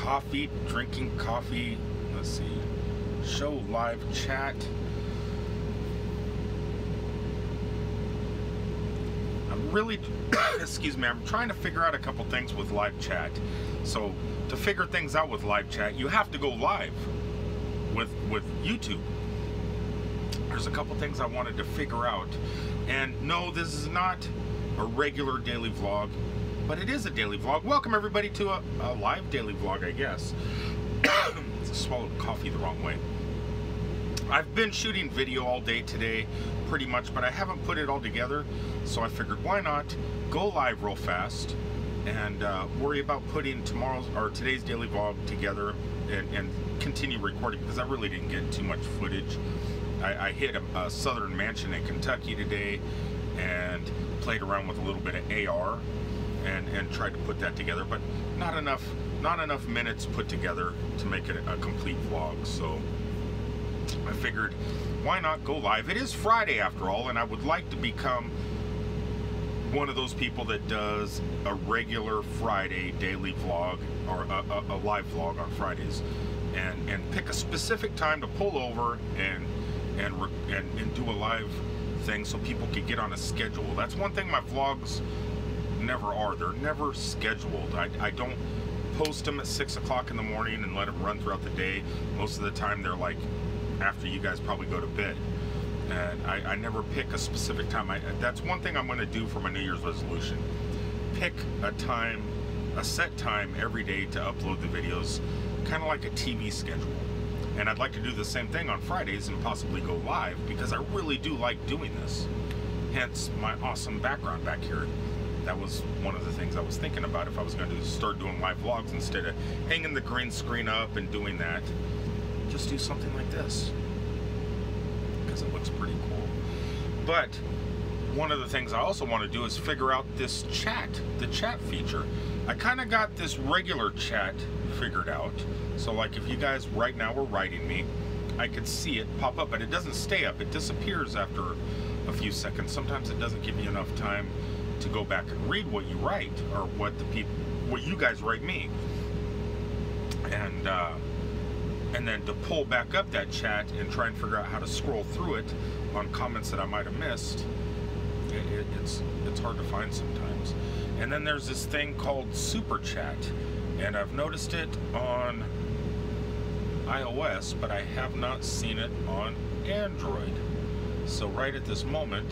coffee, drinking coffee. Let's see. Show live chat. I'm really, excuse me, I'm trying to figure out a couple things with live chat. So to figure things out with live chat, you have to go live with YouTube. There's a couple things I wanted to figure out. And no, this is not a regular daily vlog, but it is a daily vlog. Welcome everybody to a live daily vlog, I guess. I swallowed coffee the wrong way. I've been shooting video all day today, pretty much, but I haven't put it all together. So I figured, why not go live real fast and worry about putting tomorrow's or today's daily vlog together and continue recording, because I really didn't get too much footage. I hit a southern mansion in Kentucky today and played around with a little bit of AR and tried to put that together, but not enough minutes put together to make it a complete vlog. So I figured, why not go live? It is Friday after all, and I would like to become one of those people that does a regular Friday daily vlog, or a live vlog on Fridays, and pick a specific time to pull over and do a live thing so people could get on a schedule. That's one thing my vlogs never are. They're never scheduled. I don't post them at 6 o'clock in the morning and let them run throughout the day. Most of the time they're like after you guys probably go to bed. And I never pick a specific time. That's one thing I'm going to do for my New Year's resolution. Pick a time, a set time every day to upload the videos, kind of like a TV schedule. And I'd like to do the same thing on Fridays and possibly go live, because I really do like doing this. Hence my awesome background back here. That was one of the things I was thinking about, if I was going to start doing live vlogs instead of hanging the green screen up and doing that. Just do something like this, because it looks pretty cool. But one of the things I also want to do is figure out this chat, the chat feature. I kind of got this regular chat figured out. So like if you guys right now were writing me, I could see it pop up, but it doesn't stay up. It disappears after a few seconds. Sometimes it doesn't give you enough time to go back and read what you write, or what you guys write me. And then to pull back up that chat and try and figure out how to scroll through it on comments that I might have missed, it's hard to find sometimes. And then there's this thing called Super Chat, and I've noticed it on iOS, but I have not seen it on Android. So right at this moment,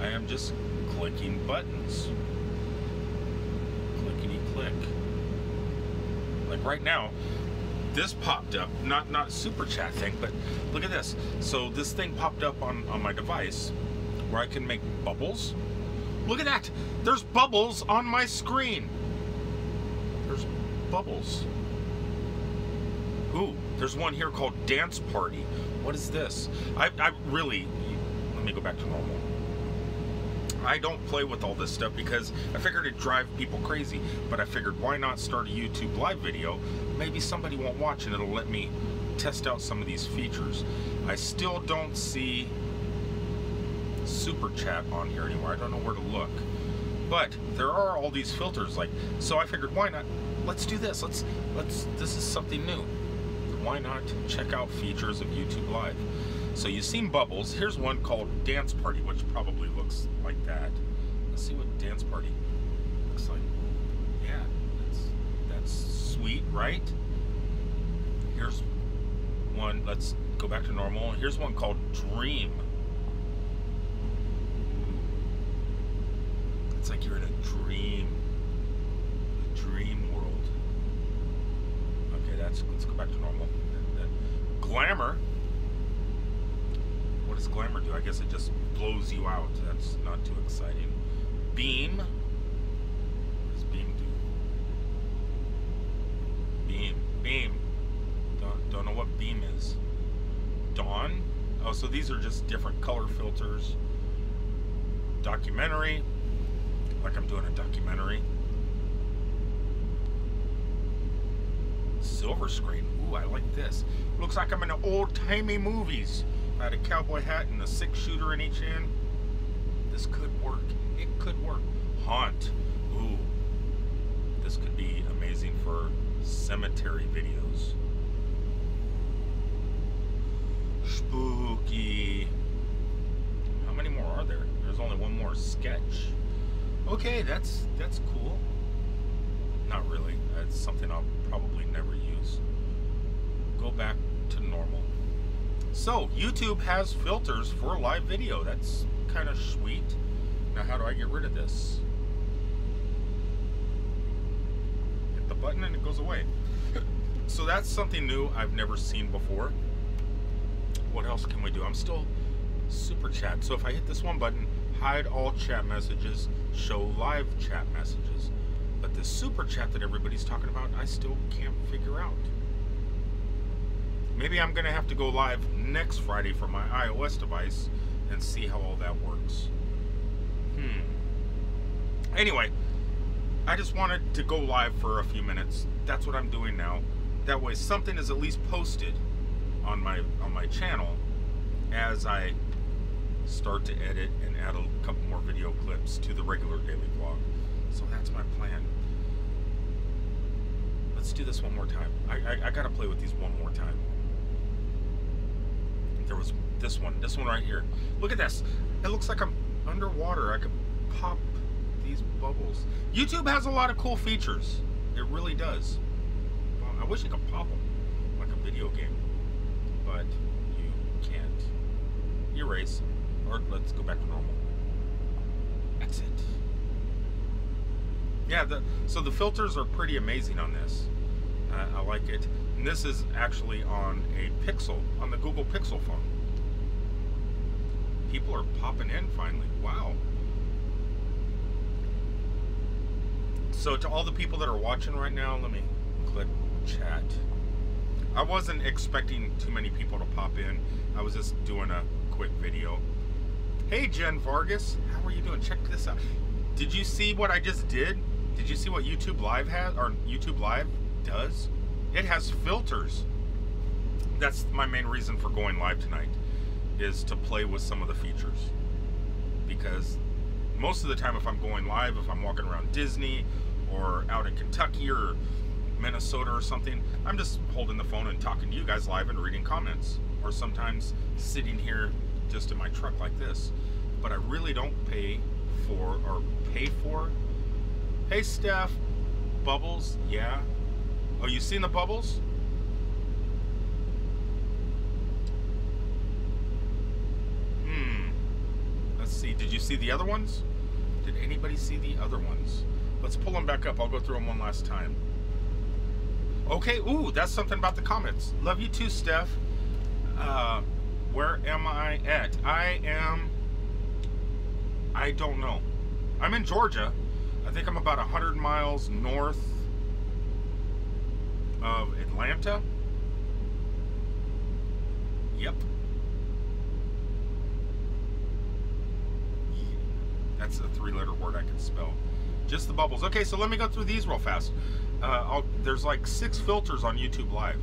I am just clicking buttons. Clickety click. Like right now, this popped up, not Super Chat thing, but look at this. So this thing popped up on my device where I can make bubbles. Look at that. There's bubbles on my screen. There's bubbles. Ooh, there's one here called Dance Party. What is this? I really, let me go back to normal. I don't play with all this stuff because I figured it'd drive people crazy, but I figured why not start a YouTube live video? Maybe somebody won't watch and it'll let me test out some of these features. I still don't see Super Chat on here anymore. I don't know where to look. But there are all these filters, like, so I figured why not? Let's do this. This is something new. Why not check out features of YouTube Live? So you've seen bubbles. Here's one called Dance Party, which probably looks like that. Let's see what Dance Party looks like. Yeah, that's sweet, right? Here's one. Let's go back to normal. Here's one called Dream. It's like you're in a dream world. Okay, let's go back to normal. Glamour. What does glamour do? I guess it just blows you out. That's not too exciting. Beam. What does beam do? Beam. Don't know what beam is. Dawn. Oh, so these are just different color filters. Documentary. Like I'm doing a documentary. Silver screen. Ooh, I like this. Looks like I'm in the old-timey movies. I had a cowboy hat and a 6-shooter in each hand. This could work. It could work. Haunt. Ooh. This could be amazing for Cemetery videos. Spooky. How many more are there? There's only one more. Sketch. Okay, that's cool. Not really. That's something I'll probably never use. Go back to normal. So, YouTube has filters for live video. That's kind of sweet. Now, how do I get rid of this? Hit the button and it goes away. So that's something new I've never seen before. What else can we do? I'm still super chat. So if I hit this one button, hide all chat messages, show live chat messages. But the super chat that everybody's talking about, I still can't figure out. Maybe I'm going to have to go live next Friday for my iOS device and see how all that works. Anyway, I just wanted to go live for a few minutes. That's what I'm doing now. That way something is at least posted on my channel as I start to edit and add a couple more video clips to the regular daily vlog. So that's my plan. Let's do this one more time. I gotta play with these one more time. There was this one right here. Look at this. It looks like I'm underwater. I could pop these bubbles. YouTube has a lot of cool features. It really does. Well, I wish you could pop them like a video game, but you can't. Erase, or let's go back to normal. Exit. Yeah, so the filters are pretty amazing on this. I like it. And this is actually on a Pixel, on the Google Pixel phone. People are popping in finally. Wow. So to all the people that are watching right now, let me click chat. I wasn't expecting too many people to pop in. I was just doing a quick video. Hey Jen Vargas, how are you doing? Check this out. Did you see what I just did? Did you see what YouTube Live has, or YouTube Live does? It has filters. That's my main reason for going live tonight, is to play with some of the features. Because most of the time if I'm going live, if I'm walking around Disney or out in Kentucky or Minnesota or something, I'm just holding the phone and talking to you guys live and reading comments. Or sometimes sitting here just in my truck like this. But I really don't pay for. Hey Steph, bubbles, yeah. Oh, you seen the bubbles? Let's see, did you see the other ones? Did anybody see the other ones? Let's pull them back up. I'll go through them one last time. Okay, ooh, that's something about the comments. Love you too, Steph. Where am I at? I don't know. I'm in Georgia. I think I'm about 100 miles north of Atlanta. Yep. That's a 3-letter word I can spell. Just the bubbles. Okay, so let me go through these real fast. There's like 6 filters on YouTube Live.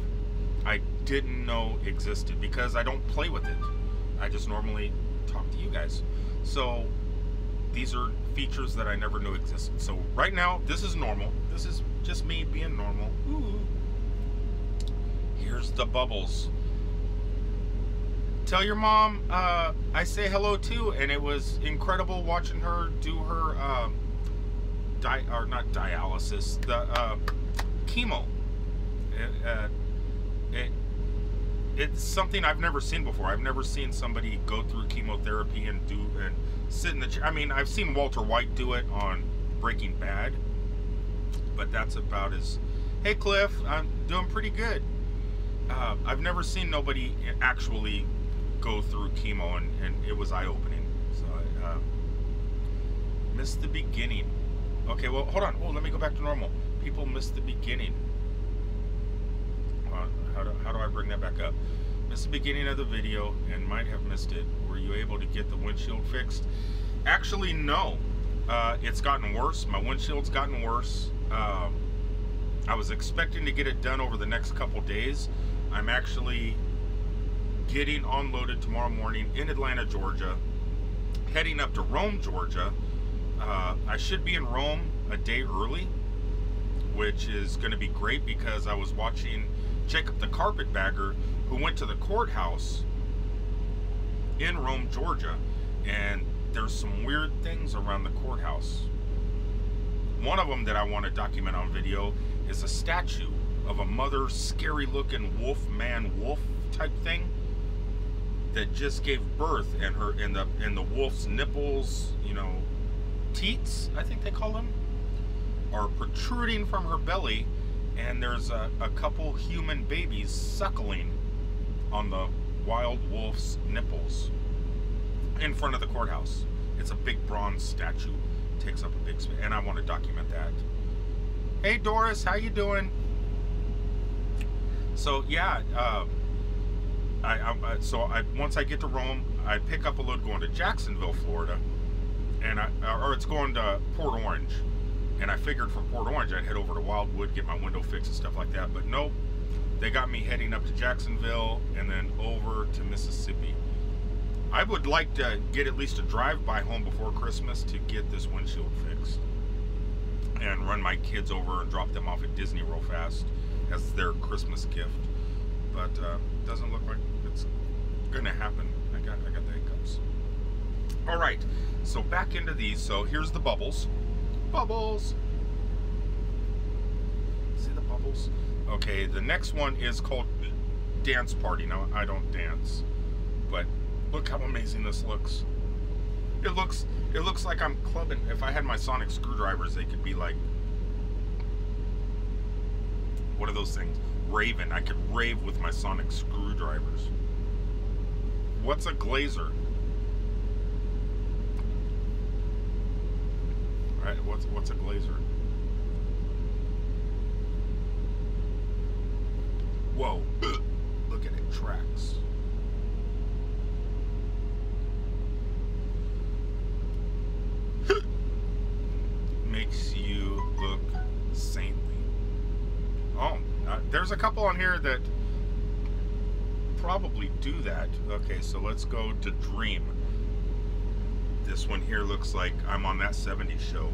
I didn't know existed because I don't play with it. I just normally talk to you guys. So these are features that I never knew existed. So right now, this is normal. This is just me being normal. Ooh. Here's the bubbles. Tell your mom I say hello too, and it was incredible watching her do her not dialysis, the chemo. It's something I've never seen before. I've never seen somebody go through chemotherapy and sit in the chair. I mean, I've seen Walter White do it on Breaking Bad, but that's about as. Hey Cliff, I'm doing pretty good. I've never seen nobody actually go through chemo, and it was eye-opening. So I missed the beginning. Okay, well, hold on. Oh, let me go back to normal. People missed the beginning. How do I bring that back up? Missed the beginning of the video and might have missed it. Were you able to get the windshield fixed? Actually, no. It's gotten worse. My windshield's gotten worse. I was expecting to get it done over the next couple days. I'm actually getting unloaded tomorrow morning in Atlanta, Georgia, heading up to Rome, Georgia. I should be in Rome a day early, which is going to be great because I was watching Jacob the Carpetbagger, who went to the courthouse in Rome, Georgia, and there's some weird things around the courthouse. One of them that I want to document on video is a statue of a mother, scary looking wolf type thing that just gave birth, and her in the wolf's nipples, you know, teats, I think they call them, are protruding from her belly, and there's a couple human babies suckling on the wild wolf's nipples in front of the courthouse. It's a big bronze statue, takes up a big space, and I want to document that. Hey Doris, how you doing? So yeah, once I get to Rome, I pick up a load going to Jacksonville, Florida, and or it's going to Port Orange, and I figured from Port Orange I'd head over to Wildwood, get my window fixed and stuff like that, but nope, they got me heading up to Jacksonville and then over to Mississippi. I would like to get at least a drive-by home before Christmas to get this windshield fixed and run my kids over and drop them off at Disney real fast as their Christmas gift, but doesn't look like it's gonna happen. I got the hiccups. All right, so back into these. So here's the bubbles. See the bubbles? Okay, the next one is called Dance Party. Now I don't dance, but look how amazing this looks. It looks like I'm clubbing. If I had my sonic screwdrivers, they could be like, what are those things? Raving. I could rave with my sonic screwdrivers. What's a glazer? All right, what's a glazer? Whoa! Look at it, tracks. Makes you look saintly. Oh, there's a couple on here that probably do that. Okay, so let's go to Dream. This one here looks like I'm on that 70s show.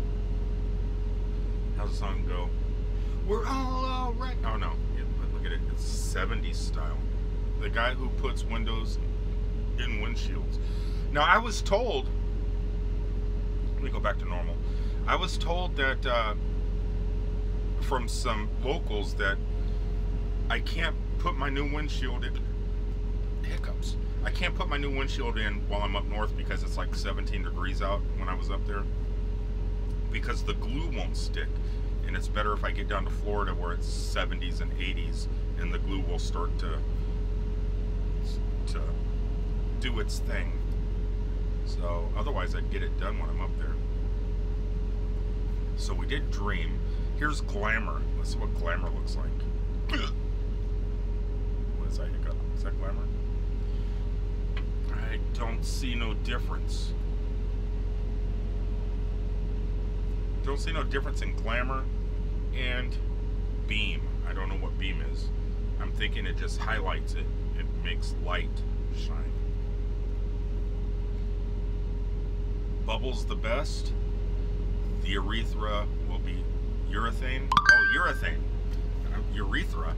How's the song go? We're all right. Oh no, look at it. It's 70s style. The guy who puts windows in windshields. Now I was told, let me go back to normal. I was told that from some locals that I can't put my new windshield in. Hiccups. I can't put my new windshield in while I'm up north because it's like 17 degrees out when I was up there, because the glue won't stick, and it's better if I get down to Florida where it's 70s and 80s and the glue will start to do its thing. So otherwise I'd get it done when I'm up there. So we did Dream. Here's Glamour. Let's see what Glamour looks like. What is that hiccup? Is that Glamour? I don't see no difference. Don't see no difference in Glamour and Beam. I don't know what Beam is. I'm thinking it just highlights it. It makes light shine. Bubbles the best. The urethra will be urethane. Oh, urethane. Urethra.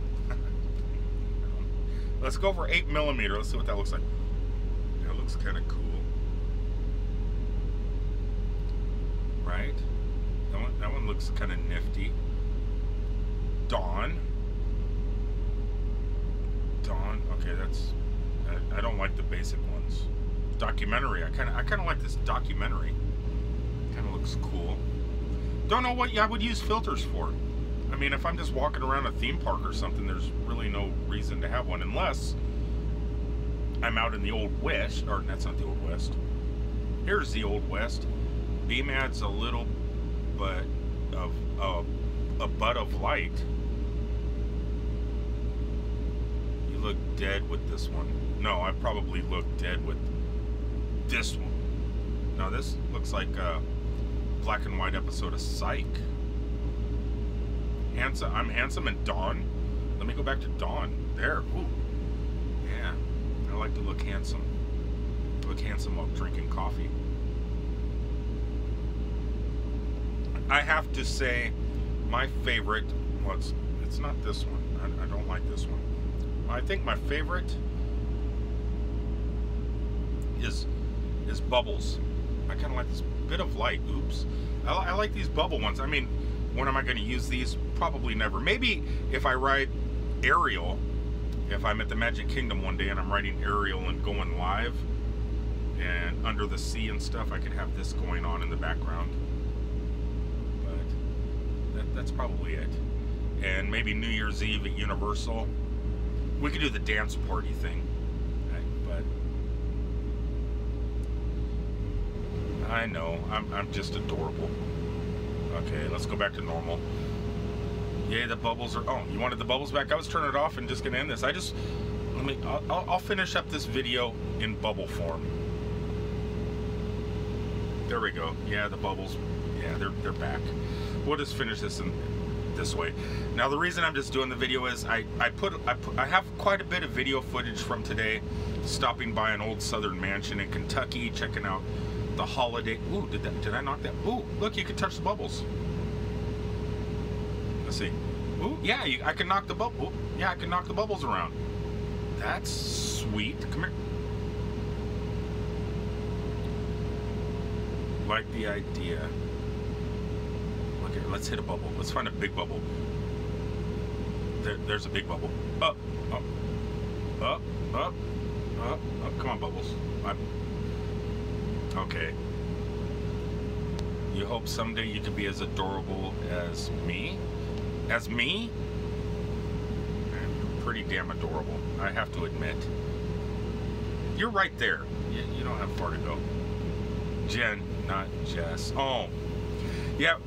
Let's go for 8mm. Let's see what that looks like. That looks kind of cool. Right? That one looks kind of nifty. Dawn. Okay, that's. I don't like the basic ones. Documentary. I kind of like this documentary. Kind of looks cool. Don't know what I would use filters for. I mean, if I'm just walking around a theme park or something, there's really no reason to have one unless I'm out in the Old West. Or that's not the Old West. Here's the Old West. Beam adds a little bit of a butt of light. You look dead with this one. No, I probably look dead with this one. Now this looks like a black and white episode of Psych. I'm handsome in Dawn. Let me go back to Dawn. There. Ooh. Yeah. I like to look handsome. Look handsome while drinking coffee. I have to say, my favorite, well, it's not this one. I don't like this one. I think my favorite is bubbles. I kind of like this bit of light. Oops. I like these bubble ones. I mean, when am I going to use these? Probably never. Maybe if I ride Ariel, if I'm at the Magic Kingdom one day and I'm riding Ariel and going live and under the sea and stuff, I could have this going on in the background. But that's probably it. And maybe New Year's Eve at Universal, we could do the dance party thing. But I know, I'm just adorable. Okay, let's go back to normal. Yay, the bubbles are... Oh, you wanted the bubbles back? I was turning it off and just gonna end this. I'll finish up this video in bubble form. There we go. Yeah, the bubbles. Yeah, they're back. We'll just finish this in this way. Now, the reason I'm just doing the video is I have quite a bit of video footage from today, stopping by an old southern mansion in Kentucky, checking out the holiday. Ooh, did I knock that? Ooh, look, you can touch the bubbles. Let's see. Ooh, yeah, I can knock the bubble. Yeah, I can knock the bubbles around. That's sweet. Come here. Like the idea. Okay, let's hit a bubble. Let's find a big bubble. There's a big bubble. Up, up, up, up, up, up. Come on, bubbles. Okay. You hope someday you can be as adorable as me? As me? You're pretty damn adorable, I have to admit. You're right there. You don't have far to go. Jen, not Jess. Oh, yeah.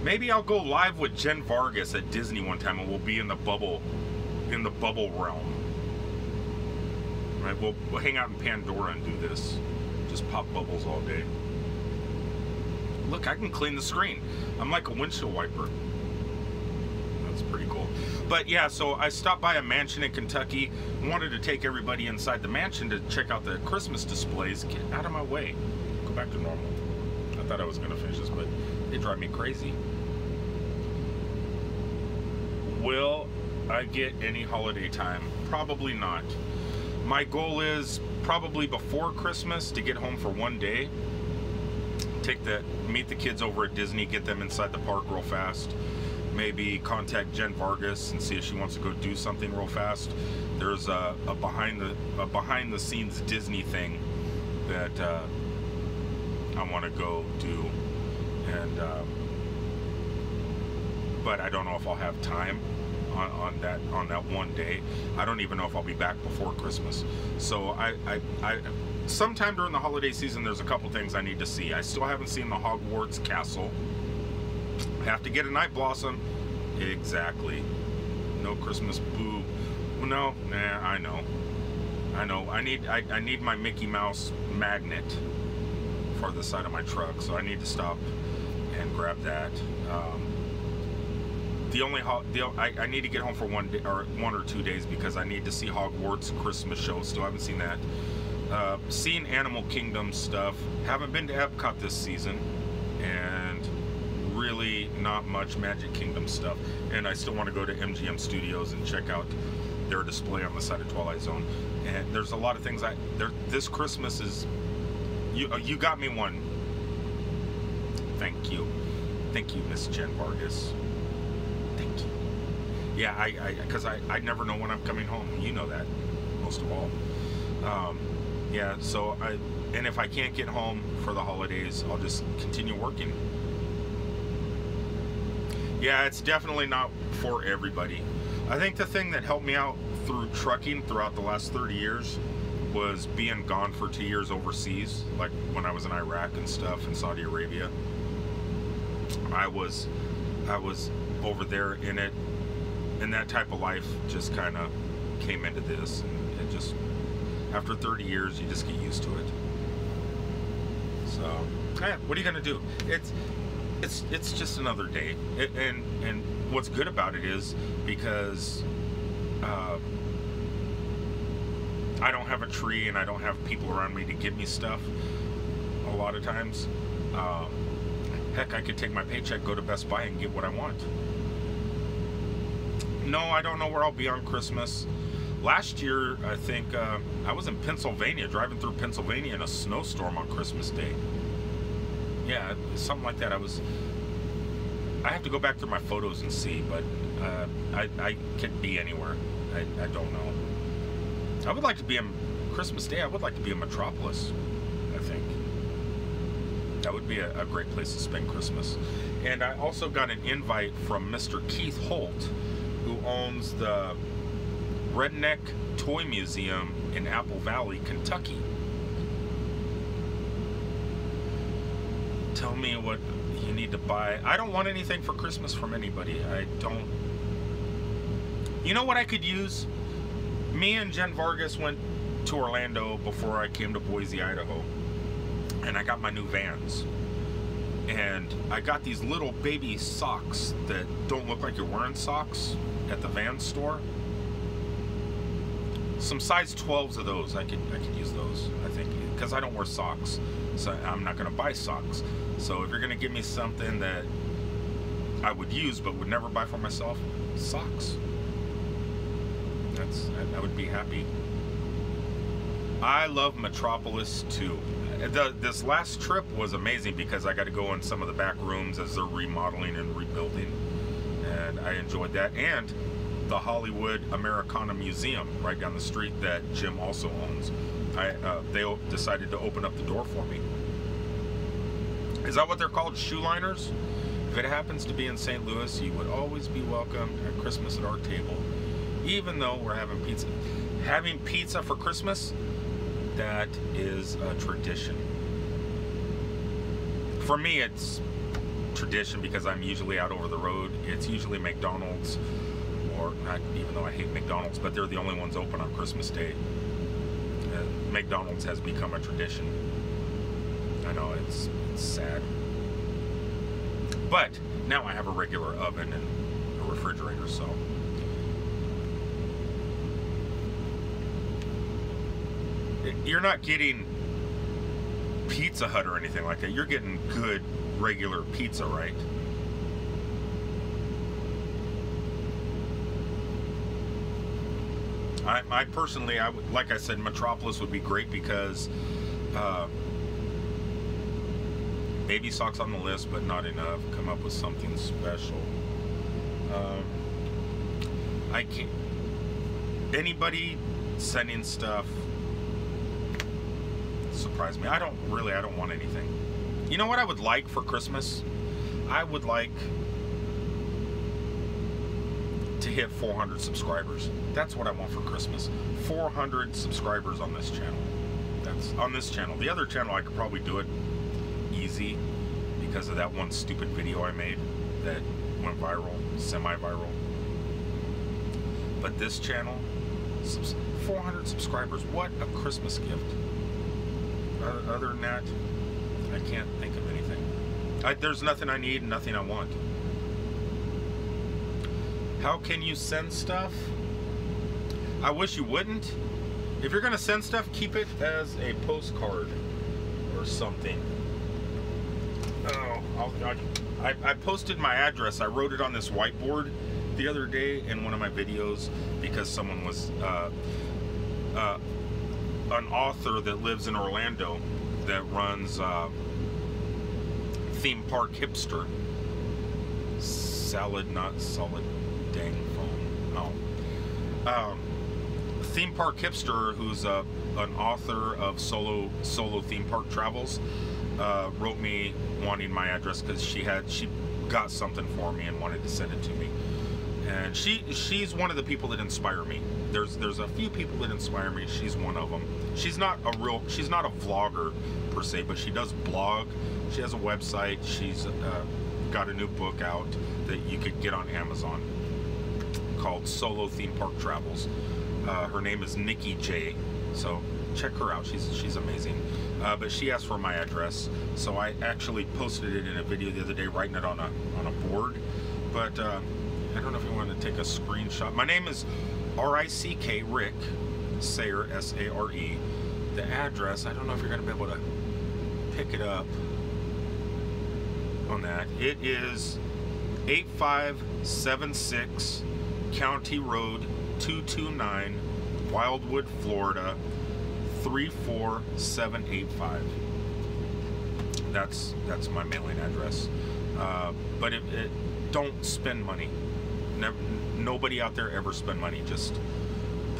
Maybe I'll go live with Jen Vargas at Disney one time, and we'll be in the bubble realm. Right? We'll hang out in Pandora and do this. Just pop bubbles all day. Look, I can clean the screen. I'm like a windshield wiper. That's pretty cool. But yeah, so I stopped by a mansion in Kentucky. Wanted to take everybody inside the mansion to check out the Christmas displays. Get out of my way. Go back to normal. I thought I was going to finish this, but they drive me crazy. Will I get any holiday time? Probably not. My goal is probably before Christmas to get home for one day. Meet the kids over at Disney, get them inside the park real fast. Maybe contact Jen Vargas and see if she wants to go do something real fast. There's a behind the scenes Disney thing that I want to go do, and but I don't know if I'll have time on that one day. I don't even know if I'll be back before Christmas. So I sometime during the holiday season, there's a couple things I need to see. I still haven't seen the Hogwarts Castle. I have to get a Night Blossom. Exactly. No Christmas boo. No, nah, I know. I need my Mickey Mouse magnet for the side of my truck, so I need to stop and grab that. I need to get home for 1 day or 1 or 2 days because I need to see Hogwarts Christmas show. Still haven't seen that. Seen Animal Kingdom stuff. Haven't been to Epcot this season, and really not much Magic Kingdom stuff. And I still want to go to MGM Studios and check out their display on the side of Twilight Zone. And there's a lot of things this Christmas is. You got me one. Thank you, Miss Jen Vargas. Thank you. Yeah, because I never know when I'm coming home. You know that, most of all. Yeah, so and if I can't get home for the holidays, I'll just continue working. Yeah, it's definitely not for everybody. I think the thing that helped me out through trucking throughout the last 30 years was being gone for 2 years overseas, like when I was in Iraq and stuff, in Saudi Arabia. I was over there in it, and that type of life just kind of came into this, and it just, after 30 years, you just get used to it. So, yeah, what are you gonna do? It's just another day, and what's good about it is because I don't have a tree and I don't have people around me to give me stuff a lot of times. Heck, I could take my paycheck, go to Best Buy, and get what I want. No, I don't know where I'll be on Christmas. Last year, I think I was in Pennsylvania, driving through Pennsylvania in a snowstorm on Christmas Day. Yeah, something like that. I have to go back through my photos and see, but I could be anywhere. I don't know. I would like to be in Christmas Day. I would like to be in Metropolis, I think. That would be a great place to spend Christmas. And I also got an invite from Mr. Keith Holt, who owns the Redneck Toy Museum in Apple Valley, Kentucky. Tell me what you need to buy. I don't want anything for Christmas from anybody. I don't. You know what I could use? Me and Jen Vargas went to Orlando before I came to Boise, Idaho. And I got my new Vans. And I got these little baby socks that don't look like you're wearing socks at the Vans store. Some size 12s of those. I could use those, I think, because I don't wear socks. So I'm not going to buy socks. So if you're going to give me something that I would use but would never buy for myself, socks. I would be happy. I love Metropolis too. This last trip was amazing because I got to go in some of the back rooms as they're remodeling and rebuilding, and I enjoyed that. And the Hollywood Americana Museum right down the street that Jim also owns. They decided to open up the door for me. Is that what they're called? Shoe liners? If it happens to be in St. Louis, you would always be welcome at Christmas at our table. Even though we're having pizza. Having pizza for Christmas, that is a tradition. For me, it's tradition because I'm usually out over the road. It's usually McDonald's, or not, even though I hate McDonald's, but they're the only ones open on Christmas Day. McDonald's has become a tradition. I know, it's sad. But now I have a regular oven and a refrigerator, so. You're not getting Pizza Hut or anything like that. You're getting good, regular pizza, right? I personally, I would, like I said, Metropolis would be great because baby socks on the list, but not enough. Come up with something special. I can't. Anybody sending stuff surprise me. I don't want anything. You know what I would like for Christmas? I would like to hit 400 subscribers. That's what I want for Christmas. 400 subscribers on this channel. That's on this channel. The other channel I could probably do it easy because of that one stupid video I made that went viral, semi-viral. But this channel, 400 subscribers. What a Christmas gift. Other than that, I can't think of anything. There's nothing I need and nothing I want. How can you send stuff? I wish you wouldn't. If you're going to send stuff, keep it as a postcard or something. Oh, I posted my address. I wrote it on this whiteboard the other day in one of my videos because someone was an author that lives in Orlando that runs Theme Park Hipster. Salad, not solid, dang phone. Oh. Theme Park Hipster, who's an author of solo theme park travels, wrote me wanting my address because she got something for me and wanted to send it to me. And she's one of the people that inspire me. There's a few people that inspire me. She's one of them. She's not a vlogger per se, but she does blog. She has a website. She's got a new book out that you could get on Amazon called Solo Theme Park Travels. Her name is Nikki J. So check her out. She's amazing. But she asked for my address, so I actually posted it in a video the other day, writing it on a board. But I don't know if you want to take a screenshot. My name is R-I-C-K, Rick Sayre, S-A-R-E. The address, I don't know if you're going to be able to pick it up. on that. It is 8576 County Road 229, Wildwood, Florida 34785. That's my mailing address. But don't spend money. Nobody out there ever spend money. Just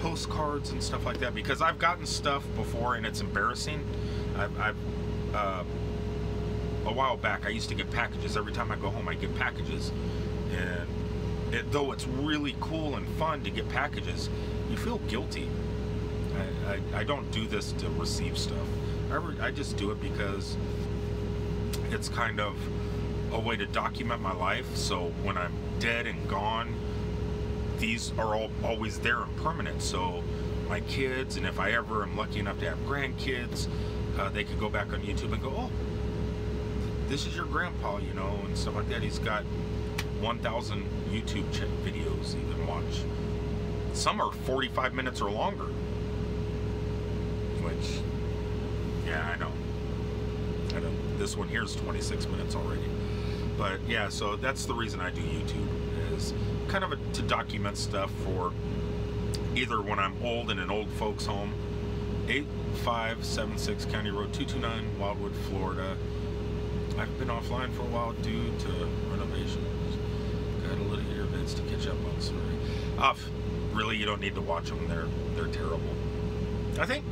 postcards and stuff like that, because I've gotten stuff before and it's embarrassing. A while back I used to get packages. Every time I go home I get packages, and though it's really cool and fun to get packages, you feel guilty. I don't do this to receive stuff. I just do it because it's kind of a way to document my life, so when I'm dead and gone, these are always there and permanent. So my kids, and if I ever am lucky enough to have grandkids, they could go back on YouTube and go, oh, this is your grandpa, you know, and stuff like that. He's got 1,000 YouTube videos you can watch. Some are 45 minutes or longer, which, yeah, I know. This one here is 26 minutes already. But yeah, so that's the reason I do YouTube, is kind of to document stuff for either when I'm old in an old folks home. 8576 County Road 229, Wildwood, Florida. I've been offline for a while due to renovations. Got a little ear vids to catch up on, sorry. Really, you don't need to watch them. They're terrible. I think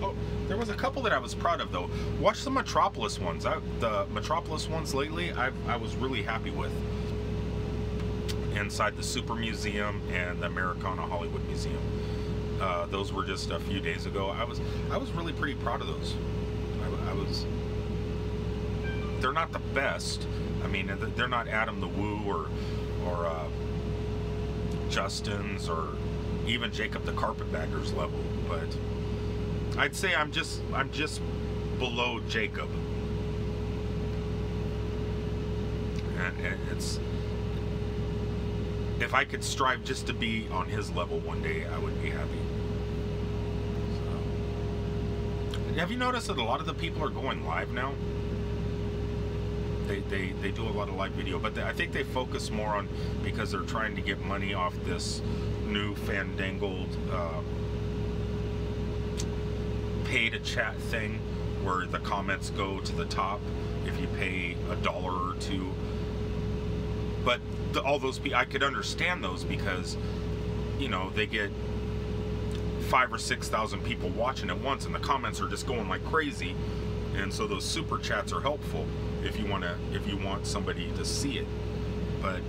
there was a couple that I was proud of though. Watch the Metropolis ones. The Metropolis ones lately, I was really happy with. Inside the Super Museum and the Americana Hollywood Museum. Those were just a few days ago. I was really pretty proud of those. They're not the best. I mean, they're not Adam the Woo or Justin's or even Jacob the Carpetbagger's level, but I'd say I'm just below Jacob, and it's, if I could strive just to be on his level one day, I would be happy. So, have you noticed that a lot of the people are going live now? They do a lot of live video, but I think they focus more on, because they're trying to get money off this new fandangled pay to chat thing, where the comments go to the top if you pay $1 or $2. But all those people, I could understand those, because, you know, they get 5,000 or 6,000 people watching at once, and the comments are just going like crazy. And so those super chats are helpful if you want somebody to see it. But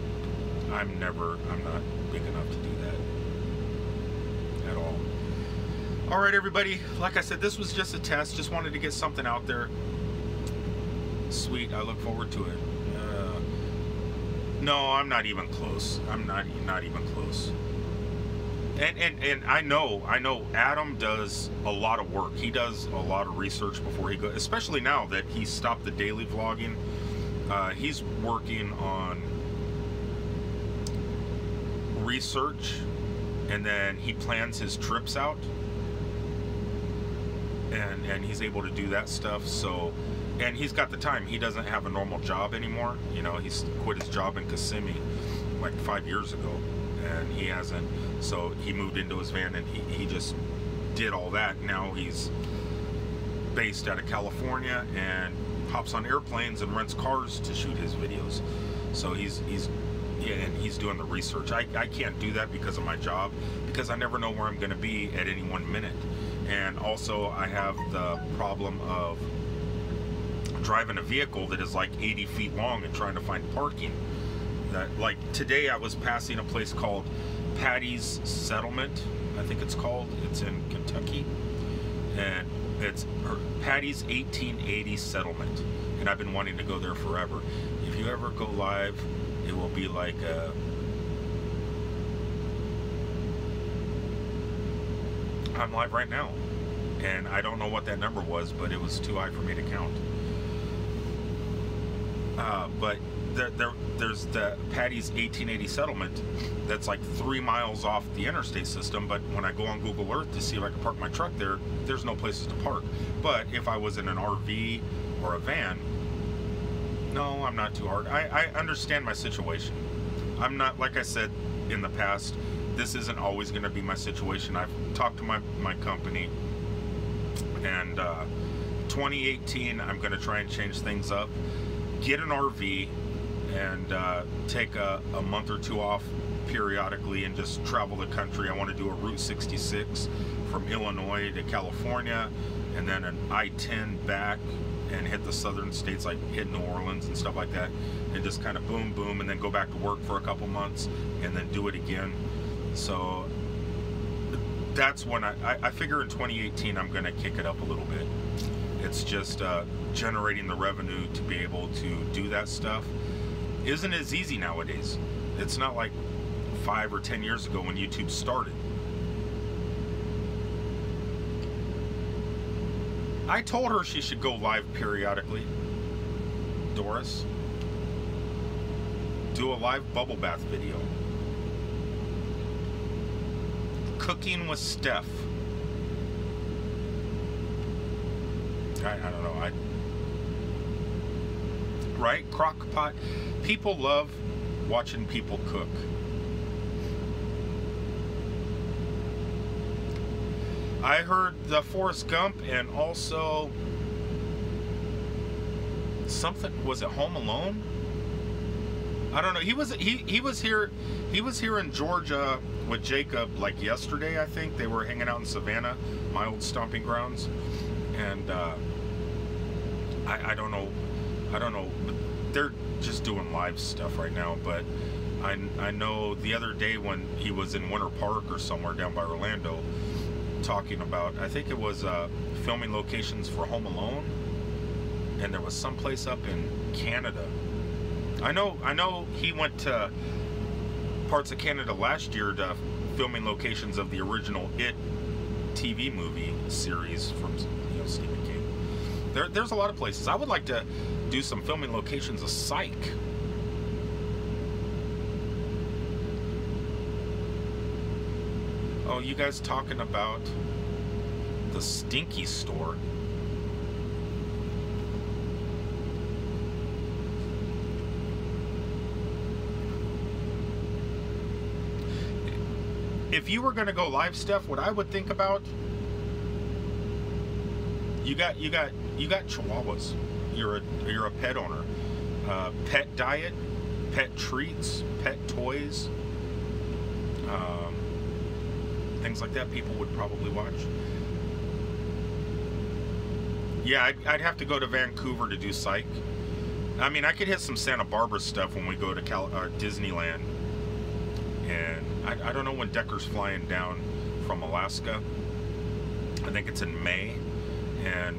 I'm not big enough to do that at all. All right, everybody. Like I said, this was just a test. Just wanted to get something out there. Sweet. I look forward to it. No, I'm not even close. I'm not even close. And I know Adam does a lot of work. He does a lot of research before he goes, especially now that he stopped the daily vlogging. He's working on research, and then he plans his trips out, and he's able to do that stuff. So, and he's got the time. He doesn't have a normal job anymore. You know, he's quit his job in Kissimmee like 5 years ago, and he hasn't. So he moved into his van, and he just did all that. Now he's based out of California and hops on airplanes and rents cars to shoot his videos. So he's doing the research. I can't do that because of my job, because I never know where I'm going to be at any 1 minute. And also I have the problem of driving a vehicle that is like 80 feet long and trying to find parking. That, like today, I was passing a place called Patty's Settlement, I think it's called. It's in Kentucky, and it's Patty's 1880 Settlement, and I've been wanting to go there forever. If you ever go live, it will be like I'm live right now, and I don't know what that number was, but it was too high for me to count. But there's the Patty's 1880 Settlement that's like 3 miles off the interstate system, but when I go on Google Earth to see if I can park my truck there, there's no places to park. But if I was in an RV or a van, No, I'm not too hard. I understand my situation. I'm not, like I said in the past, this isn't always going to be my situation. I've talked to my company, and 2018, I'm going to try and change things up. Get an RV and take a month or two off periodically and just travel the country. I want to do a Route 66 from Illinois to California, and then an I-10 back and hit the southern states, like hit New Orleans and stuff like that, and just kind of boom, boom, and then go back to work for a couple months and then do it again. So that's when I figure in 2018 I'm going to kick it up a little bit. It's just generating the revenue to be able to do that stuff isn't as easy nowadays. It's not like 5 or 10 years ago when YouTube started. I told her she should go live periodically. Doris. Do a live bubble bath video. Cooking with Steph. I don't know. Right? Crock pot. People love watching people cook. I heard the Forrest Gump, and also something, was it Home Alone? I don't know. He was here in Georgia with Jacob like yesterday, I think. They were hanging out in Savannah, my old stomping grounds, and I don't know, but they're just doing live stuff right now. But I know the other day when he was in Winter Park or somewhere down by Orlando, talking about, I think it was filming locations for Home Alone, and there was some place up in Canada. I know he went to parts of Canada last year to filming locations of the original It TV movie series from Stephen King. There's a lot of places. I would like to do some filming locations of Psych. Oh, you guys talking about the Stinky store? If you were going to go live, Steph, what I would think about, you got chihuahuas. You're a pet owner. Pet diet, pet treats, pet toys. Things like that people would probably watch. Yeah, I'd have to go to Vancouver to do Psych. I mean, I could hit some Santa Barbara stuff when we go to Disneyland. And I don't know when Decker's flying down from Alaska. I think it's in May. And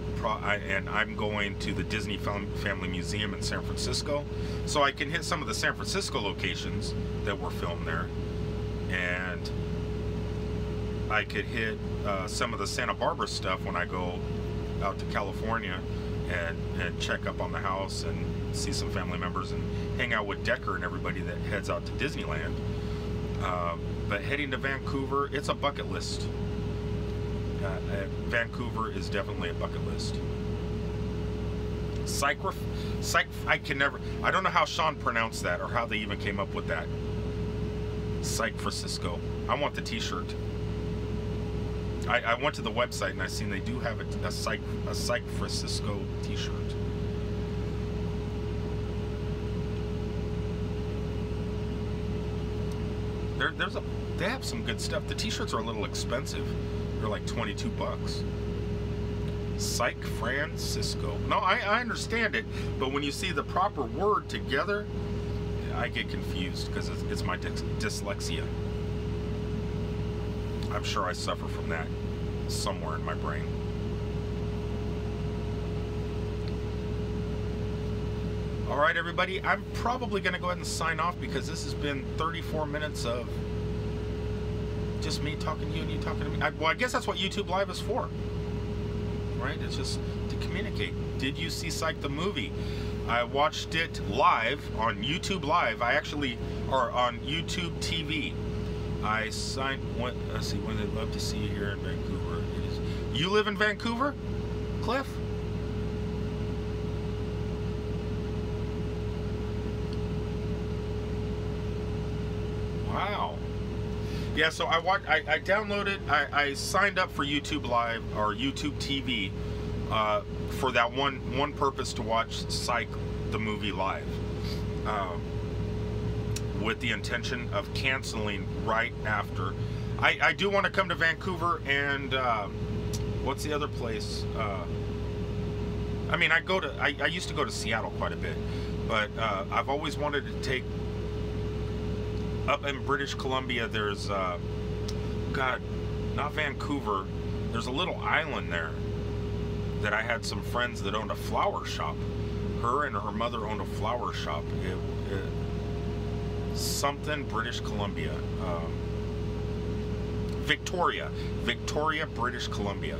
I'm going to the Disney Family Museum in San Francisco. So I can hit some of the San Francisco locations that were filmed there. And I could hit some of the Santa Barbara stuff when I go out to California and check up on the house and see some family members and hang out with Decker and everybody that heads out to Disneyland. But heading to Vancouver, it's a bucket list. Vancouver is definitely a bucket list. Psych, I don't know how Sean pronounced that or how they even came up with that. Psych Francisco. I want the t-shirt. I went to the website and I seen they do have a Psych Francisco t-shirt. They have some good stuff. The t-shirts are a little expensive. They're like 22 bucks. Psych Francisco. No, I understand it, but when you see the proper word together, I get confused because it's my dyslexia. I'm sure I suffer from that somewhere in my brain. All right, everybody, I'm probably going to go ahead and sign off because this has been 34 minutes of just me talking to you and you talking to me. Well, I guess that's what YouTube Live is for, right? It's just to communicate. Did you see Psych the movie? I watched it live on YouTube Live. Or on YouTube TV. I signed. Let's see. When they'd love to see you here in Vancouver. You live in Vancouver, Cliff? Yeah, so I downloaded, I signed up for YouTube Live or YouTube TV for that one purpose, to watch Psych the movie live, with the intention of canceling right after. I do want to come to Vancouver and what's the other place? I mean, I used to go to Seattle quite a bit, but I've always wanted to take up in British Columbia. There's God, not Vancouver. There's a little island there that I had some friends that owned a flower shop. Her and her mother owned a flower shop. Something British Columbia. Victoria, British Columbia.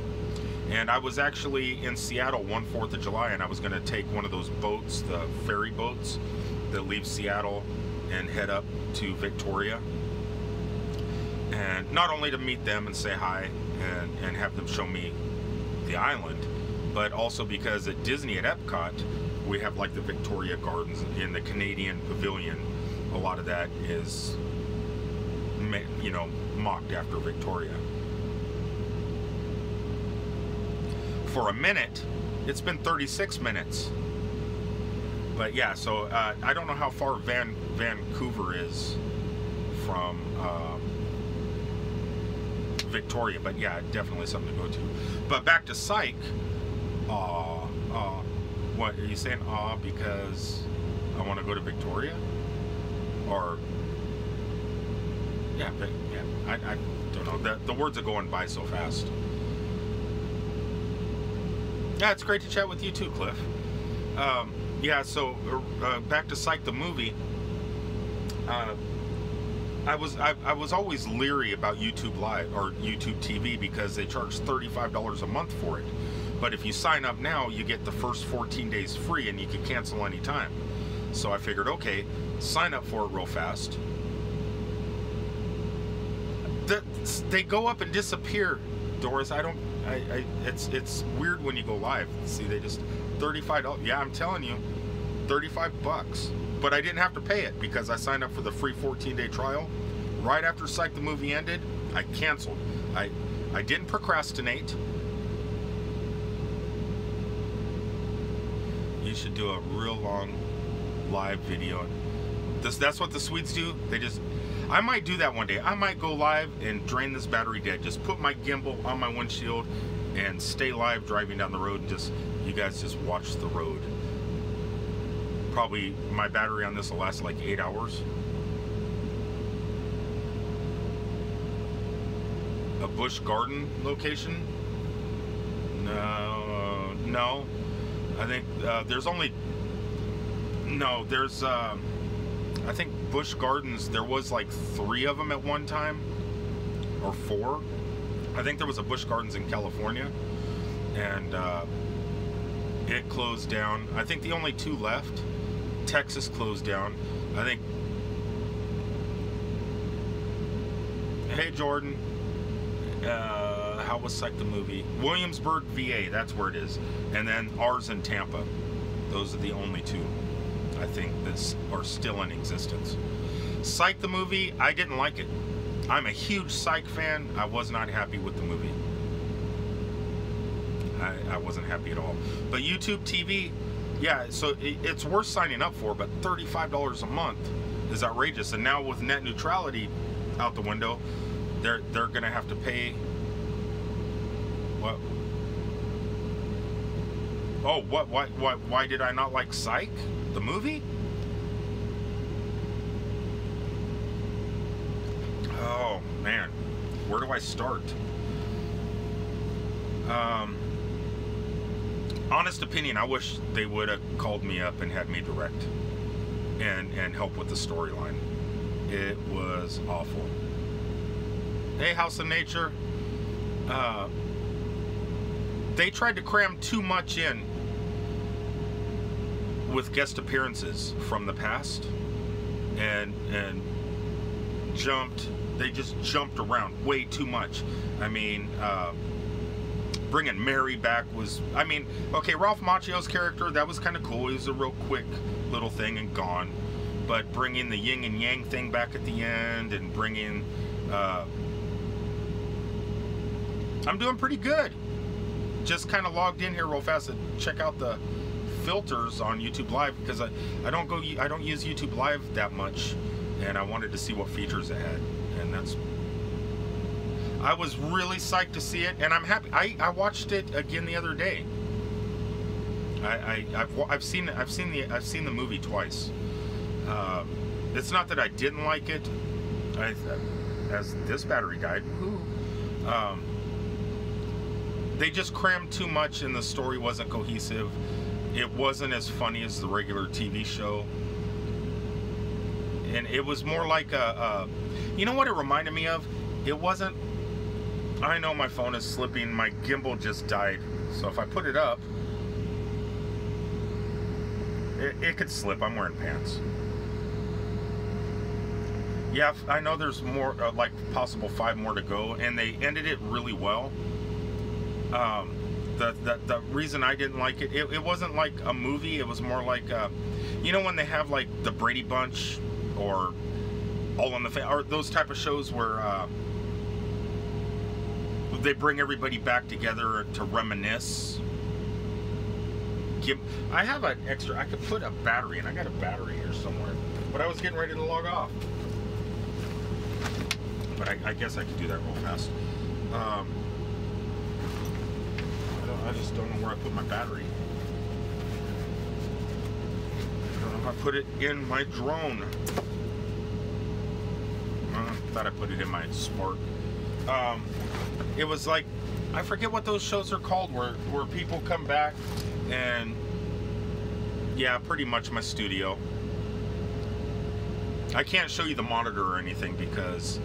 And I was actually in Seattle one 4th of July, and I was going to take one of those boats, the ferry boats that leave Seattle and head up to Victoria. And not only to meet them and say hi and have them show me the island, but also because at Disney at Epcot, we have like the Victoria Gardens in the Canadian Pavilion. A lot of that is, you know, mocked after Victoria. For a minute, it's been 36 minutes. But yeah, so I don't know how far Vancouver is from Victoria, but yeah, definitely something to go to. But back to Psych. What are you saying? Because I want to go to Victoria, or yeah, but yeah, I don't know. The words are going by so fast. Yeah, it's great to chat with you too, Cliff. Yeah, so back to Psych the movie. I was always leery about YouTube Live or YouTube TV because they charge $35 a month for it. But if you sign up now, you get the first 14 days free, and you can cancel anytime. So I figured, okay, sign up for it real fast. They go up and disappear, Doris. It's weird when you go live. See, they just $35. Yeah, I'm telling you, $35. But I didn't have to pay it because I signed up for the free 14-day trial. Right after Psych the movie ended, I canceled. I didn't procrastinate. You should do a real long live video. That's what the Swedes do. I might do that one day. I might go live and drain this battery dead. Just put my gimbal on my windshield and stay live driving down the road, and you guys just watch the road. Probably my battery on this will last like 8 hours. A Busch Garden location? No. I think there's only... No, there's... I think Busch Gardens, there was like 3 of them at one time. Or 4. I think there was a Busch Gardens in California. And it closed down. I think the only 2 left. Texas closed down. I think... Hey, Jordan. How was Psych the movie? Williamsburg, VA, that's where it is. And then ours in Tampa. Those are the only 2, I think, that are still in existence. Psych the movie, I didn't like it. I'm a huge Psych fan. I was not happy with the movie. I wasn't happy at all. But YouTube TV, yeah, so it's worth signing up for, but $35 a month is outrageous. And now with net neutrality out the window, they're gonna have to pay what? Oh, why did I not like Psych the movie? Oh man, where do I start? Honest opinion, I wish they would have called me up and had me direct and help with the storyline. It was awful. Hey, House of Nature. They tried to cram too much in with guest appearances from the past, and they just jumped around way too much. I mean, bringing Mary back was, I mean, okay, Ralph Macchio's character, that was kind of cool. He was a real quick little thing and gone. But bringing the yin and yang thing back at the end, and bringing Uh, I'm doing pretty good. Just kind of logged in here real fast to check out the filters on YouTube Live, because I don't use YouTube Live that much, and I wanted to see what features it had, and I was really psyched to see it, and I'm happy. I watched it again the other day. I've seen the movie twice. It's not that I didn't like it. As this battery died. They just crammed too much, and the story wasn't cohesive. It wasn't as funny as the regular TV show, and it was more like you know what it reminded me of? It wasn't. I know my phone is slipping. My gimbal just died, so if I put it up, it could slip. I'm wearing pants. Yeah, I know there's more, like possible 5 more to go, and they ended it really well. The reason I didn't like it, it wasn't like a movie. It was more like, you know, when they have like the Brady Bunch or All in the Family, or those type of shows where they bring everybody back together to reminisce. I have an extra. I could put a battery in. I got a battery here somewhere, but I was getting ready to log off. But I guess I could do that real fast. I just don't know where I put my battery. I don't know if I put it in my drone. I thought I put it in my Smart. It was like, I forget what those shows are called, where people come back and, yeah, pretty much my studio. I can't show you the monitor or anything because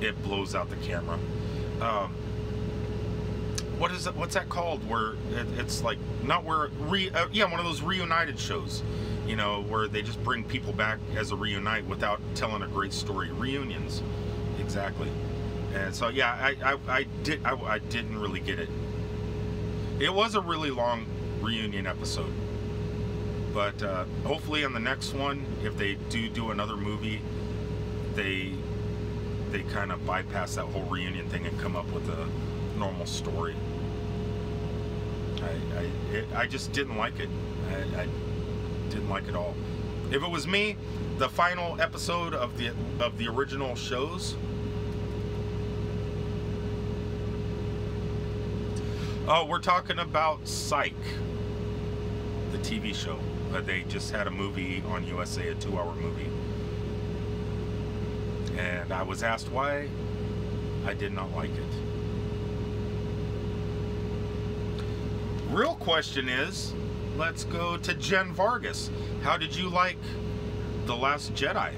it blows out the camera. What's that called? Where it's like, not where yeah, one of those reunited shows, you know, where they just bring people back as a reunite without telling a great story. Reunions, exactly. And so yeah, I didn't really get it. It was a really long reunion episode, but hopefully on the next one, if they do another movie, they kind of bypass that whole reunion thing and come up with a normal story. I just didn't like it. I didn't like it all. If it was me, the final episode of the original shows. Oh, we're talking about Psych, the TV show. They just had a movie on USA, a 2-hour movie. And I was asked why. I did not like it. Real question is, let's go to Jen Vargas. How did you like The Last Jedi?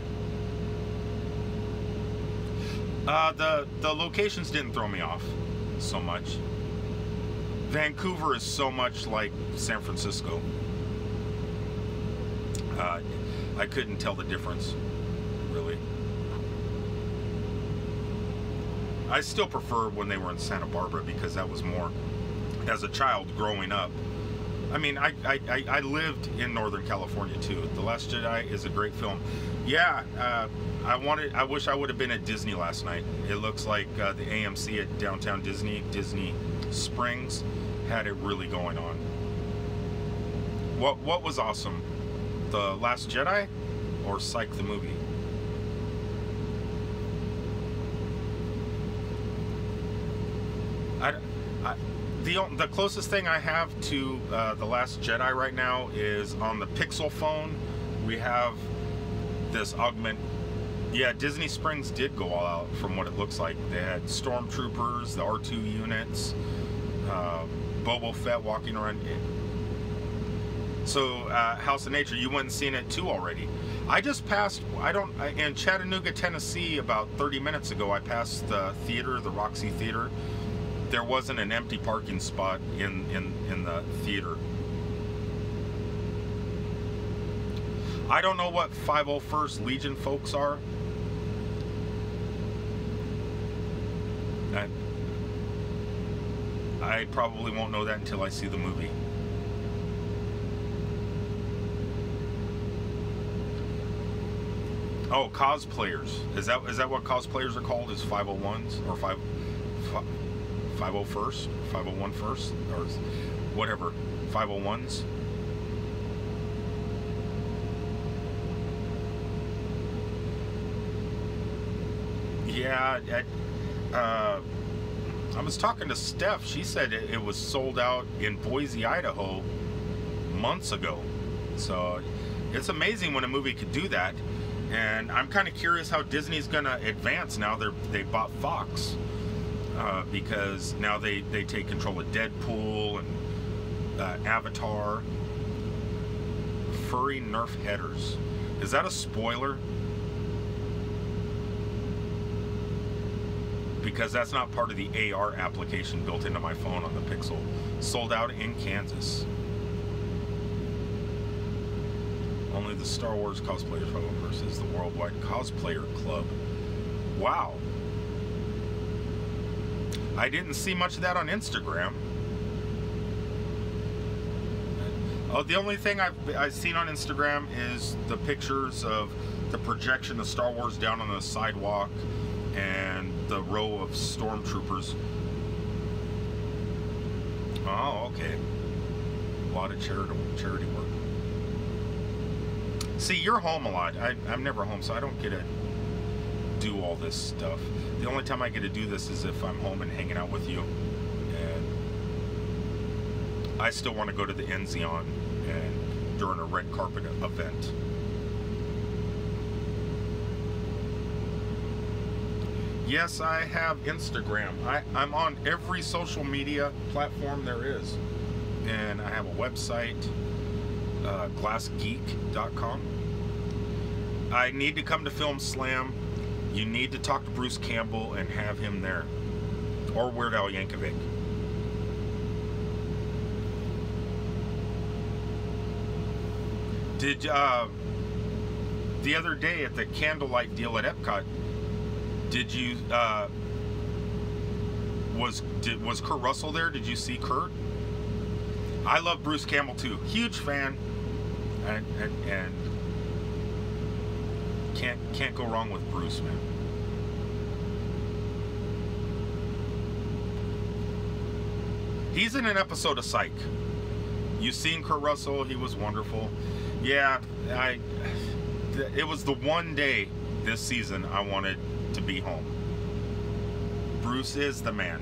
The locations didn't throw me off so much. Vancouver is so much like San Francisco. I couldn't tell the difference, really. I still prefer when they were in Santa Barbara, because that was more, as a child growing up. I mean, I lived in Northern California too. The Last Jedi is a great film. Yeah, I wish I would have been at Disney last night. It looks like the AMC at downtown Disney Springs, had it really going on. What was awesome? The Last Jedi or Psych the movie? The closest thing I have to The Last Jedi right now is on the Pixel phone. We have this augment. Yeah, Disney Springs did go all out from what it looks like. They had stormtroopers, the R2 units, Boba Fett walking around. So House of Nature, you went and seen it too already. I just passed, in Chattanooga, Tennessee, about 30 minutes ago, I passed the theater, the Roxy Theater. There wasn't an empty parking spot in the theater. I don't know what 501st Legion folks are. I probably won't know that until I see the movie. Oh, cosplayers. Is that what cosplayers are called? Is 501s or 501st, 501 first, or whatever, 501s? Yeah, I was talking to Steph. She said it was sold out in Boise, Idaho months ago. So it's amazing when a movie could do that. And I'm kind of curious how Disney's going to advance now they bought Fox. Because now they take control of Deadpool and Avatar. Furry Nerf headers. Is that a spoiler? Because that's not part of the AR application built into my phone on the Pixel. Sold out in Kansas. Only the Star Wars cosplayers versus the Worldwide Cosplayer Club. Wow. I didn't see much of that on Instagram. Oh, the only thing I've seen on Instagram is the pictures of the projection of Star Wars down on the sidewalk and the row of stormtroopers. Oh, okay. A lot of charity work. See, you're home a lot. I'm never home, so I don't get to do all this stuff. The only time I get to do this is if I'm home and hanging out with you. And I still want to go to the Enzion and during a red carpet event. Yes, I have Instagram. I'm on every social media platform there is. And I have a website, glassgeek.com. I need to come to Film Slam. You need to talk to Bruce Campbell and have him there. Or Weird Al Yankovic. Did, the other day at the candlelight deal at Epcot, did you, was Kurt Russell there? Did you see Kurt? I love Bruce Campbell too. Huge fan. And can't go wrong with Bruce, man. He's in an episode of Psych. You've seen Kurt Russell. He was wonderful. Yeah, it was the one day this season I wanted to be home. Bruce is the man.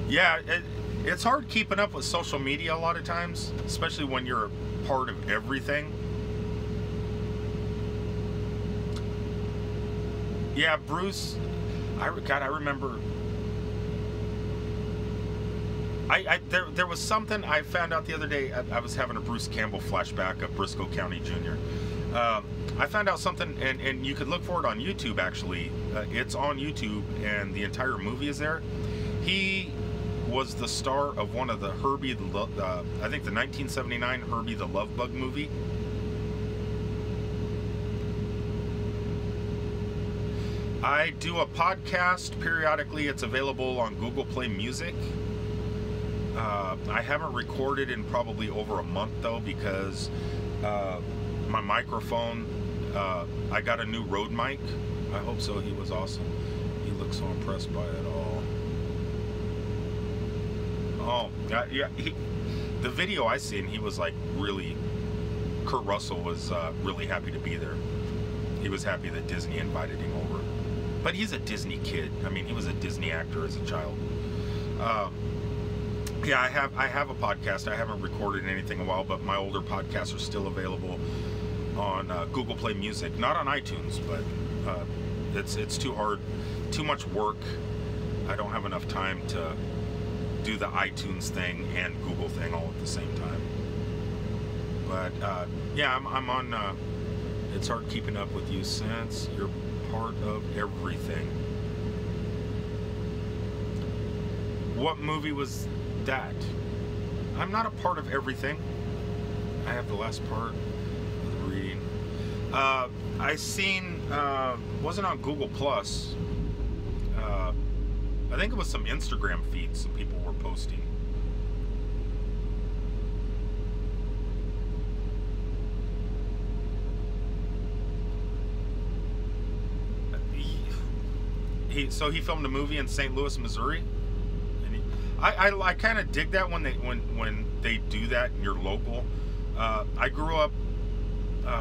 Yeah, it's hard keeping up with social media a lot of times, especially when you're a part of everything. Yeah, Bruce, I remember. There was something I found out the other day. I was having a Bruce Campbell flashback of Briscoe County Jr. I found out something, and you could look for it on YouTube, actually. It's on YouTube, and the entire movie is there. He was the star of one of the Herbie, I think the 1979 Herbie the Love Bug movie. I do a podcast periodically. It's available on Google Play Music. I haven't recorded in probably over a month though, because my microphone, I got a new Rode mic. I hope so. He was awesome. He looked so impressed by it all. Oh, yeah. The video I seen, he was like really, Kurt Russell was really happy to be there. He was happy that Disney invited him over. But he's a Disney kid. I mean, he was a Disney actor as a child. Yeah, I have a podcast. I haven't recorded anything in a while, but my older podcasts are still available on Google Play Music. Not on iTunes, but it's too hard, too much work. I don't have enough time to do the iTunes thing and Google thing all at the same time. But yeah, I'm on. It's hard keeping up with you since you're part of everything. What movie was that? I'm not a part of everything. I have the last part of the reading. I seen, wasn't on Google Plus. I think it was some Instagram feeds some people were posting. he filmed a movie in St. Louis, Missouri. And I kind of dig that when they do that in your local. I grew up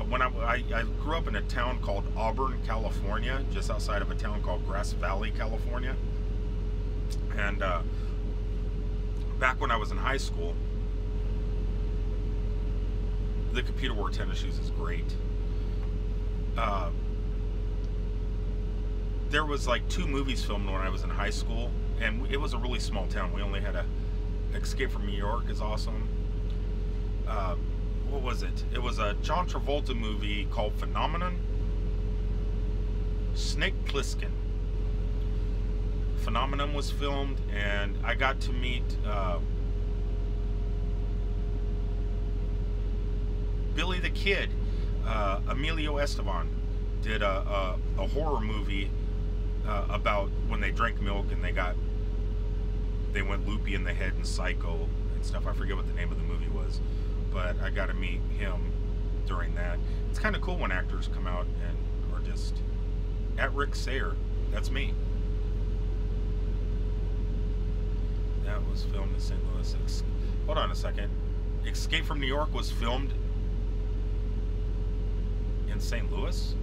when I grew up in a town called Auburn, California, just outside of a town called Grass Valley, California. And back when I was in high school, the Computer Wore Tennis Shoes is great. There was like 2 movies filmed when I was in high school, and it was a really small town. We only had Escape from New York is awesome. What was it? It was a John Travolta movie called Phenomenon. Snake Plissken. Phenomenon was filmed, and I got to meet Billy the Kid. Emilio Estevon did a horror movie about when they drank milk and they went loopy in the head and psycho and stuff. I forget what the name of the movie was, but I got to meet him during that. It's kind of cool when actors come out and are just at Rick Sayer. That's me. That was filmed in St. Louis. Hold on a second. Escape from New York was filmed in St. Louis?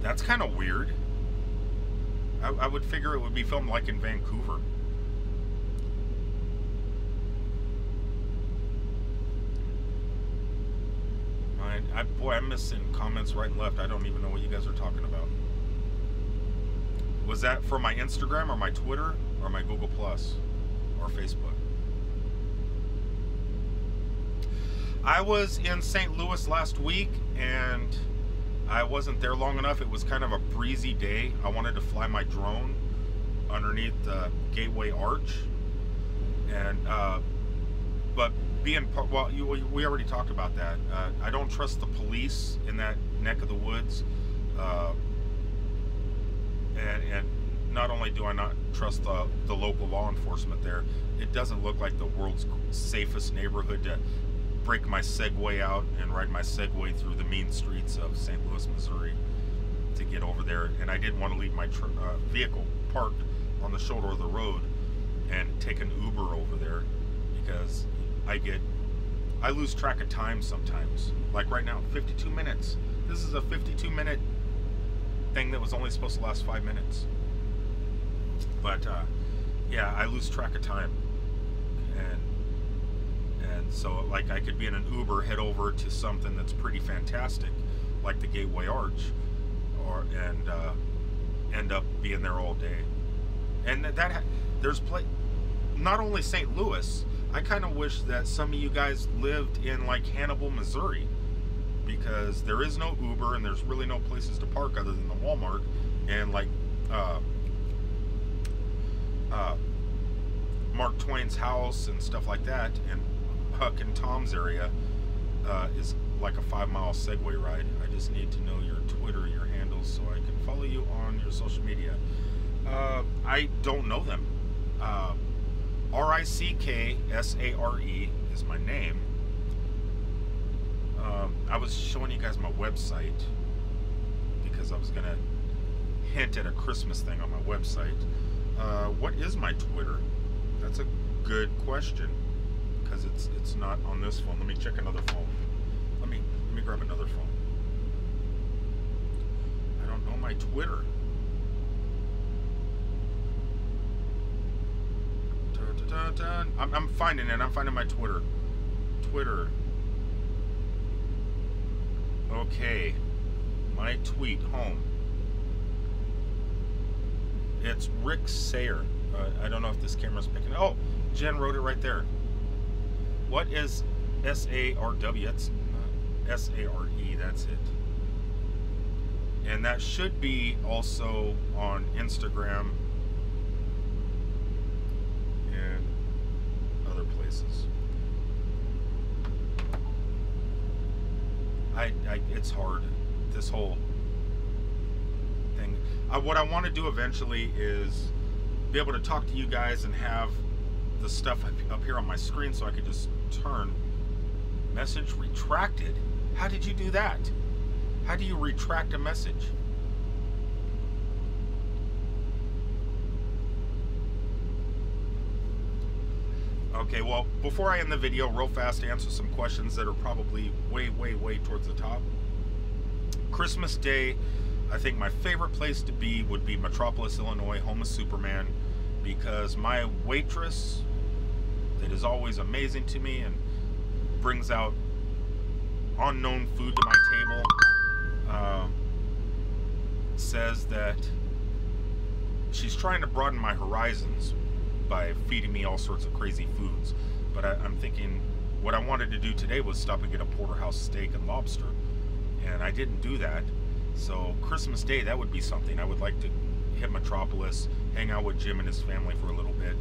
That's kind of weird. I would figure it would be filmed like in Vancouver. Boy, I'm missing comments right and left. I don't even know what you guys are talking about. Was that for my Instagram or my Twitter or my Google Plus or Facebook? I was in St. Louis last week, and I wasn't there long enough. It was kind of a breezy day. I wanted to fly my drone underneath the Gateway Arch, and but being well, we already talked about that. I don't trust the police in that neck of the woods, and not only do I not trust the local law enforcement there, it doesn't look like the world's safest neighborhood to break my Segway out and ride my Segway through the mean streets of St. Louis, Missouri to get over there. And I didn't want to leave my vehicle parked on the shoulder of the road and take an Uber over there, because I lose track of time sometimes. Like right now, 52 minutes. This is a 52-minute thing that was only supposed to last 5 minutes. But yeah, I lose track of time. And so, like, I could be in an Uber, head over to something that's pretty fantastic, like the Gateway Arch, and end up being there all day. And there's not only St. Louis. I kind of wish that some of you guys lived in like Hannibal, Missouri, because there is no Uber and there's really no places to park other than the Walmart, and like Mark Twain's house and stuff like that, and Huck and Tom's area is like a 5-mile Segway ride. I just need to know your Twitter, your handles, so I can follow you on your social media. I don't know them. RICKSARE is my name. I was showing you guys my website because I was gonna hint at a Christmas thing on my website. What is my Twitter? That's a good question, because it's not on this phone. Let me check another phone. Let me grab another phone. I don't know my Twitter. I'm finding it. I'm finding my Twitter. Okay. My tweet home. It's Rick Sayer. I don't know if this camera's picking it. Oh, Jen wrote it right there. What is SARW? That's not SARE. That's it. And that should be also on Instagram and other places. It's hard, this whole thing. What I want to do eventually is be able to talk to you guys and have the stuff up here on my screen, so I could just turn message retracted. How did you do that? How do you retract a message? Okay, well, before I end the video, real fast, answer some questions that are probably way towards the top. Christmas Day, I think my favorite place to be would be Metropolis, Illinois, home of Superman, because my waitress, that is always amazing to me and brings out unknown food to my table, says that she's trying to broaden my horizons by feeding me all sorts of crazy foods. But I'm thinking what I wanted to do today was stop and get a porterhouse steak and lobster, and I didn't do that. So Christmas Day, that would be something. I would like to hit Metropolis, hang out with Jim and his family for a little bit,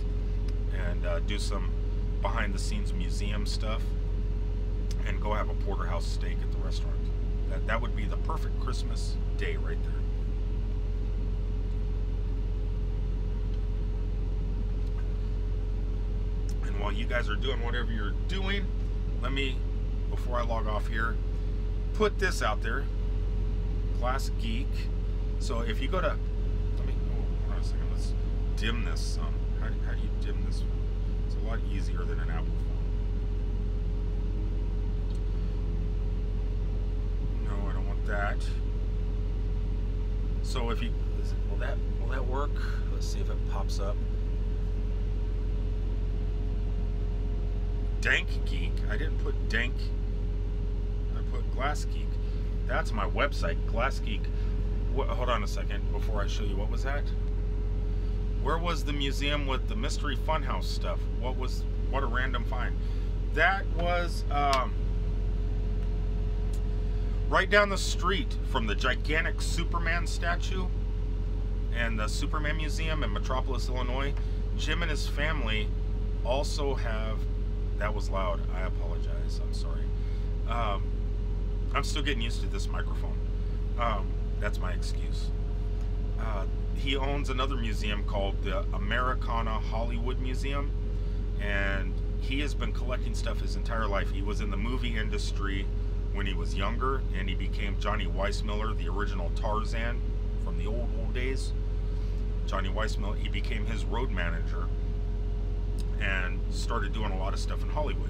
and do some behind the scenes museum stuff, and go have a porterhouse steak at the restaurant. That would be the perfect Christmas day right there. While you guys are doing whatever you're doing, let me, before I log off here, put this out there. Glass Geek. So if you go to, let me, hold on a second, let's dim this some. How do you dim this? It's a lot easier than an Apple phone. No, I don't want that. So if you, will that work? Let's see if it pops up. Dank Geek. I didn't put Dank. I put Glass Geek. That's my website, Glass Geek. Hold on a second before I show you. What was that? Where was the museum with the Mystery Funhouse stuff? What a random find. That was right down the street from the gigantic Superman statue and the Superman Museum in Metropolis, Illinois. Jim and his family also have. That was loud. I apologize. I'm sorry. I'm still getting used to this microphone. That's my excuse. He owns another museum called the Americana Hollywood Museum, and he has been collecting stuff his entire life. He was in the movie industry when he was younger, and he became Johnny Weissmuller, the original Tarzan from the old days. Johnny Weissmuller, he became his road manager and started doing a lot of stuff in Hollywood,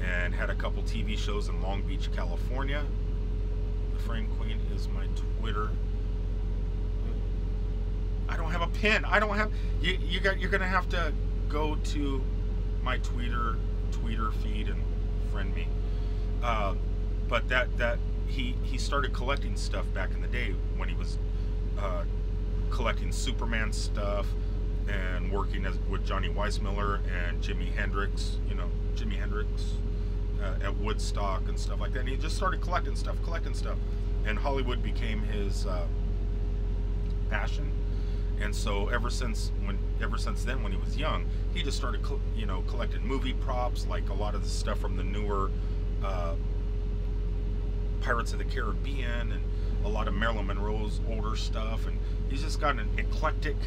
and had a couple TV shows in Long Beach, California. The Frame Queen is my Twitter. I don't have a pin. I don't have. You're gonna have to go to my Twitter feed and friend me. But he started collecting stuff back in the day when he was collecting Superman stuff and working with Johnny Weissmuller and Jimi Hendrix, Jimi Hendrix at Woodstock and stuff like that. And he just started collecting stuff, and Hollywood became his passion. And so ever since then, when he was young, he just started, collecting movie props, like a lot of the stuff from the newer Pirates of the Caribbean, and a lot of Marilyn Monroe's older stuff. And he's just got an eclectic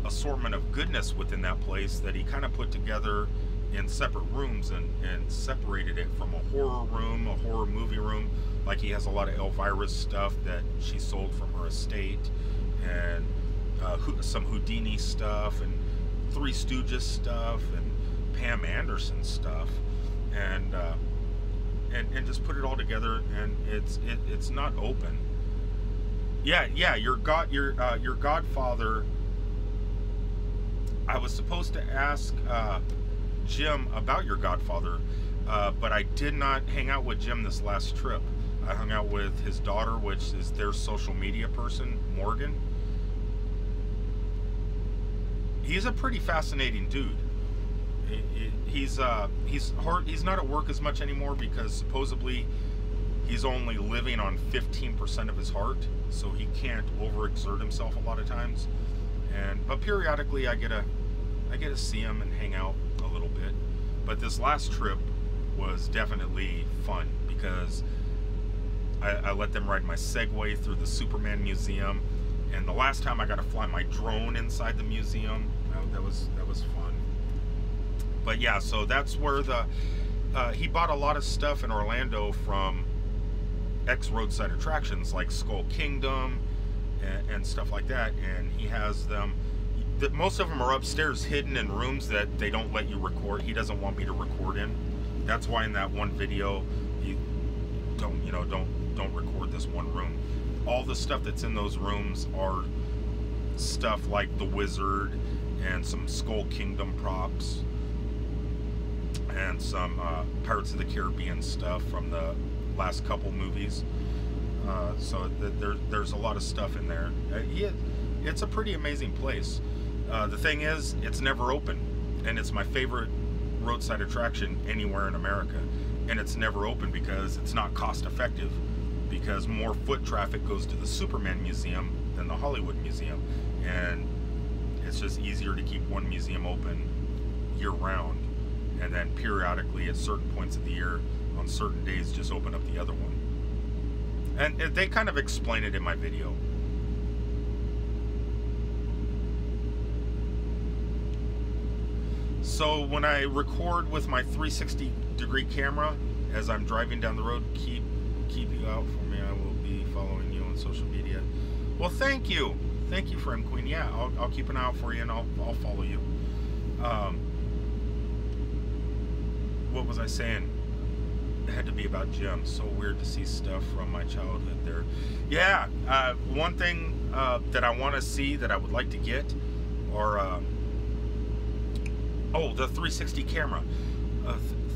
assortment of goodness within that place that he kind of put together in separate rooms and separated it from a horror room, a horror movie room. Like he has a lot of Elvira's stuff that she sold from her estate, and some Houdini stuff, and Three Stooges stuff, and Pam Anderson stuff, and just put it all together. And it's not open. Yeah, your godfather. I was supposed to ask Jim about your godfather, but I did not hang out with Jim this last trip. I hung out with his daughter, which is their social media person, Morgan. He's a pretty fascinating dude. He's not at work as much anymore because supposedly he's only living on 15% of his heart, so he can't overexert himself a lot of times. But periodically I get to see him and hang out a little bit. But this last trip was definitely fun because I let them ride my Segway through the Superman Museum, and the last time I got to fly my drone inside the museum. That was fun. But yeah, so that's where he bought a lot of stuff in Orlando from ex-roadside attractions like Skull Kingdom and stuff like that, and he has them. most of them are upstairs, hidden in rooms that they don't let you record. He doesn't want me to record in. That's why in that one video, you don't record this one room. All the stuff that's in those rooms are stuff like the Wizard and some Skull Kingdom props and some Pirates of the Caribbean stuff from the last couple movies. So there's a lot of stuff in there. It's a pretty amazing place. The thing is, it's never open, and it's my favorite roadside attraction anywhere in America. And it's never open because it's not cost effective, because more foot traffic goes to the Superman Museum than the Hollywood Museum, and it's just easier to keep one museum open year round, and then periodically at certain points of the year on certain days just open up the other one. And they kind of explain it in my video. So when I record with my 360-degree camera as I'm driving down the road, keep you out for me. I will be following you on social media. Well, thank you, Frame Queen. Yeah, I'll keep an eye out for you, and I'll follow you. What was I saying? It had to be about Jim. So weird to see stuff from my childhood there. Yeah, one thing that I want to see that I would like to get, or oh, the 360 camera.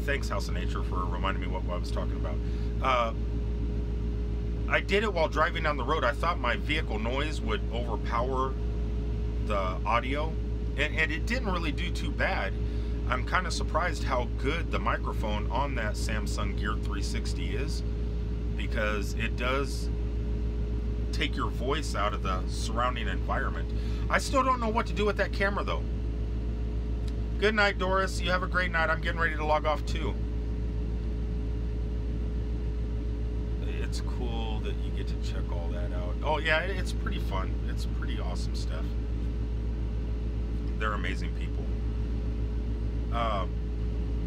Thanks, House of Nature, for reminding me what I was talking about. I did it while driving down the road. I thought my vehicle noise would overpower the audio, and it didn't really do too bad. I'm kind of surprised how good the microphone on that Samsung Gear 360 is, because it does take your voice out of the surrounding environment. I still don't know what to do with that camera, though. Good night, Doris. You have a great night. I'm getting ready to log off, too. It's cool that you get to check all that out. Oh, yeah, it's pretty fun. It's pretty awesome stuff. They're amazing people.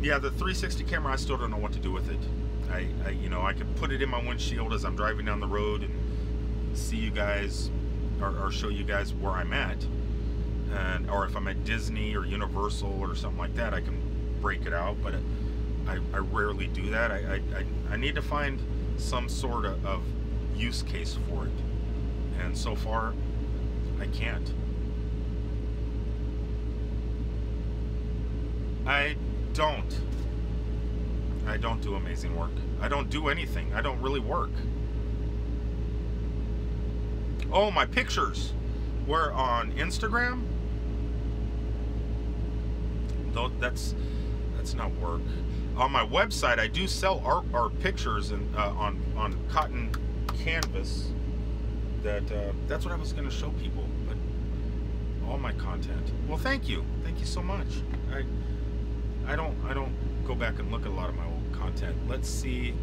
Yeah, the 360 camera, I still don't know what to do with it. I could put it in my windshield as I'm driving down the road and see you guys, or show you guys where I'm at. Or if I'm at Disney or Universal or something like that, I can break it out, but I rarely do that. I need to find some sort of use case for it, and so far I can't. I don't do amazing work. I don't do anything. I don't really work. Oh, my pictures were on Instagram. Though that's not work. On my website, I do sell art or pictures and on cotton canvas. That's what I was going to show people. But all my content. Well, thank you so much. I don't go back and look at a lot of my old content. Let's see.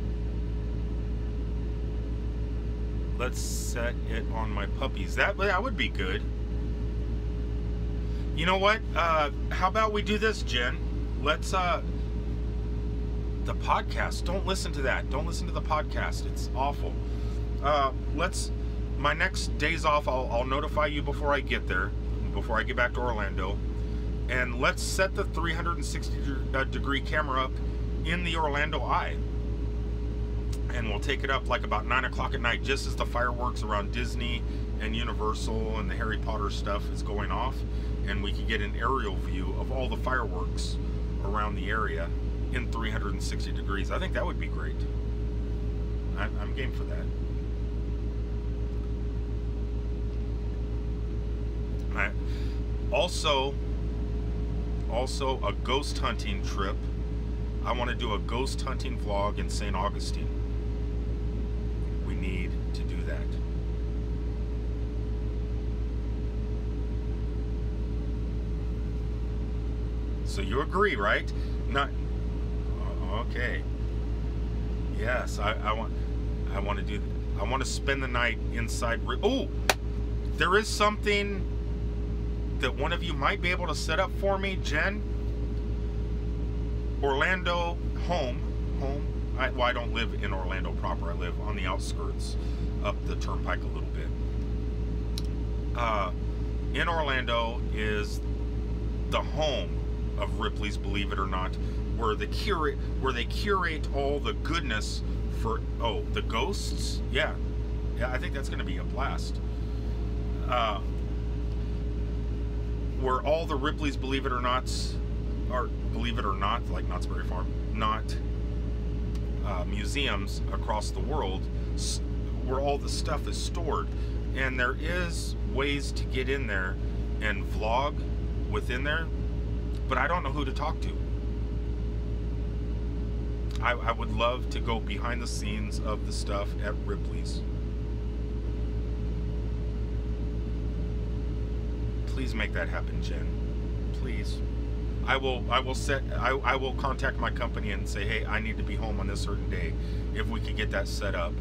Let's set it on my puppies. That would be good. You know what? How about we do this, Jen? Let's the podcast. Don't listen to that. Don't listen to the podcast. It's awful. My next days off, I'll notify you before I get there, before I get back to Orlando. And let's set the 360-degree camera up in the Orlando Eye. And we'll take it up like about 9 o'clock at night, just as the fireworks around Disney and Universal and the Harry Potter stuff is going off. And we can get an aerial view of all the fireworks around the area in 360 degrees. I think that would be great. I'm game for that. Also a ghost hunting trip. I want to do a ghost hunting vlog in St. Augustine. We need to do that. So you agree, right? Not okay. Yes, I want to spend the night inside. Oh, there is something that one of you might be able to set up for me, Jen. Orlando home. Well, I don't live in Orlando proper. I live on the outskirts, up the turnpike a little bit. in Orlando is the home of Ripley's Believe It or Not, where they curate all the goodness for the ghosts. Yeah, I think that's going to be a blast. Where all the Ripley's Believe It or Nots are, believe it or not, like Knott's Berry Farm, not museums across the world, where all the stuff is stored. And there is ways to get in there and vlog within there, but I don't know who to talk to. I would love to go behind the scenes of the stuff at Ripley's. Please make that happen, Jen. Please. I will contact my company and say, hey, I need to be home on this certain day. If we could get that set up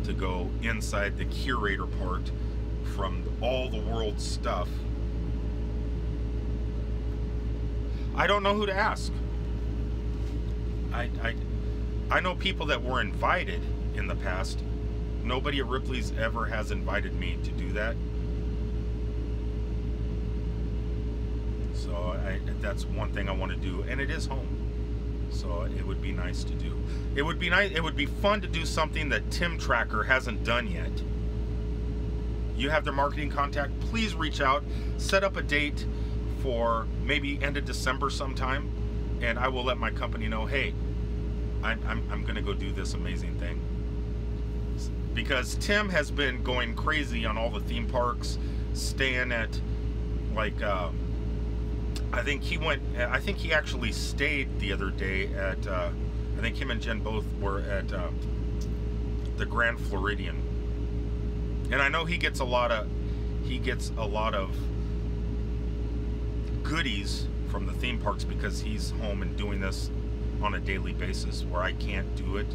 to go inside the curator part from all the world's stuff. I don't know who to ask. I know people that were invited in the past. Nobody at Ripley's ever has invited me to do that. So that's one thing I want to do, and it is home. So it would be nice to do. It would be nice. It would be fun to do something that Tim Tracker hasn't done yet. You have their marketing contact. Please reach out. Set up a date for maybe end of December sometime, and I will let my company know, hey, I'm going to go do this amazing thing. Because Tim has been going crazy on all the theme parks, staying at, like, I think he actually stayed the other day at, I think him and Jen both were at the Grand Floridian. And I know he gets a lot of goodies from the theme parks because he's home and doing this on a daily basis, where I can't do it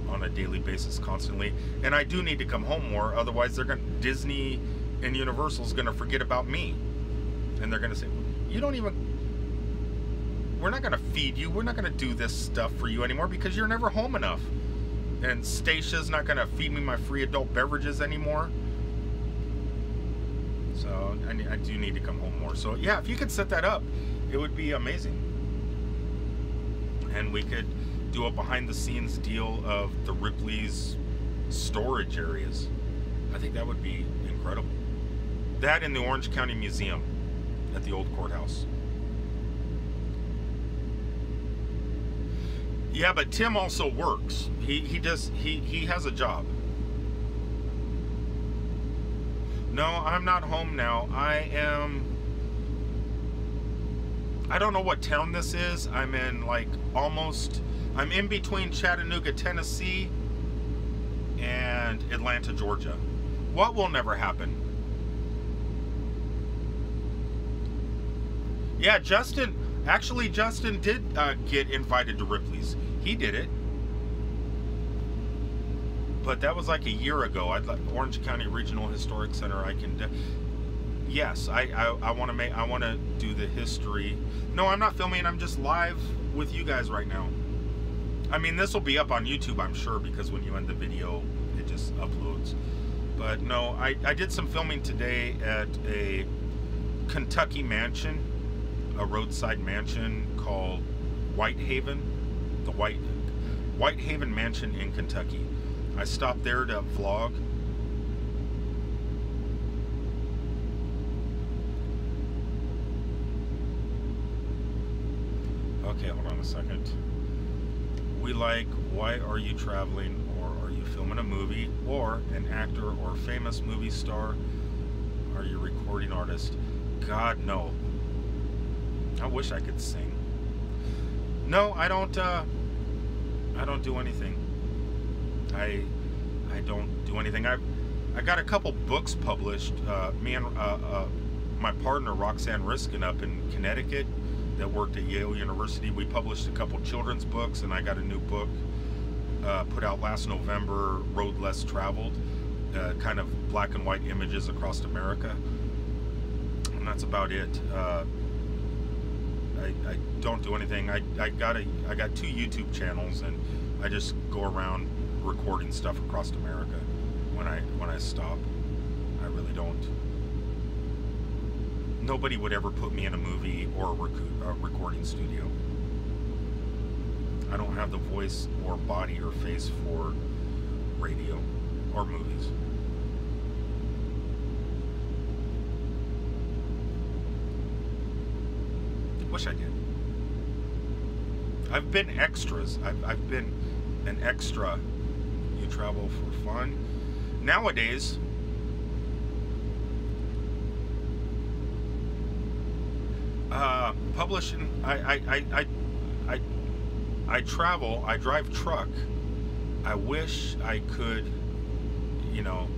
on a daily basis constantly. And I do need to come home more, otherwise Disney and Universal's gonna forget about me. And they're gonna say, we're not gonna feed you, we're not gonna do this stuff for you anymore because you're never home enough. And Stacia's not gonna feed me my free adult beverages anymore. So I do need to come home more. So yeah, if you could set that up, it would be amazing. And we could do a behind the scenes deal of the Ripley's storage areas. I think that would be incredible. That in the Orange County Museum at the old courthouse. Yeah, but Tim also works. He has a job. No, I'm not home now. I don't know what town this is. I'm in I'm in between Chattanooga, Tennessee and Atlanta, Georgia. What will never happen? Yeah, Justin did get invited to Ripley's. He did it. But that was like a year ago. Orange County Regional Historic Center. Yes, I want to do the history. No, I'm not filming. I'm just live with you guys right now. I mean, this will be up on YouTube, I'm sure, because when you end the video, it just uploads. But no, I did some filming today at a Kentucky mansion, a roadside mansion called Whitehaven, the Whitehaven Mansion in Kentucky. I stopped there to vlog. Okay, hold on a second. We like, why are you traveling, or are you filming a movie, or an actor or famous movie star? Are you a recording artist? God, no. I wish I could sing. No, I don't do anything. I don't do anything. I got a couple books published. Me and my partner Roxanne Riskin up in Connecticut that worked at Yale University, we published a couple children's books, and I got a new book put out last November, Road Less Traveled, kind of black and white images across America, and that's about it. I don't do anything. I got 2 YouTube channels, and I just go around recording stuff across America when I stop. I really don't. nobody would ever put me in a movie or a recording studio. I don't have the voice or body or face for radio or movies. Wish I did. I've been extras. I've been an extra. You travel for fun. Nowadays, publishing. I travel. I drive truck. I wish I could. You know,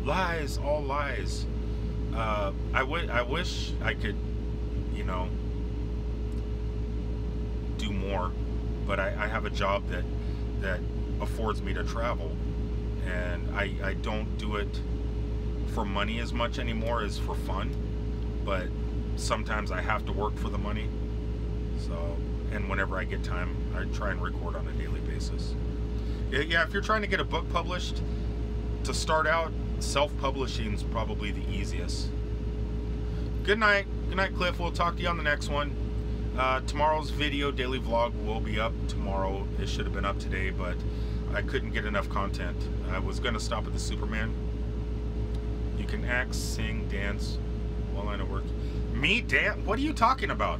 lies, all lies. I wish I could. You know, do more, but I have a job that affords me to travel, and I don't do it for money as much anymore as for fun, but sometimes I have to work for the money. So, and whenever I get time, I try and record on a daily basis. Yeah, if you're trying to get a book published, to start out, self-publishing is probably the easiest. Good night. Good night, Cliff. We'll talk to you on the next one. Tomorrow's video daily vlog will be up tomorrow. It should have been up today, but I couldn't get enough content. I was going to stop at the Superman. You can act, sing, dance while I'm at work. Me dance? What are you talking about?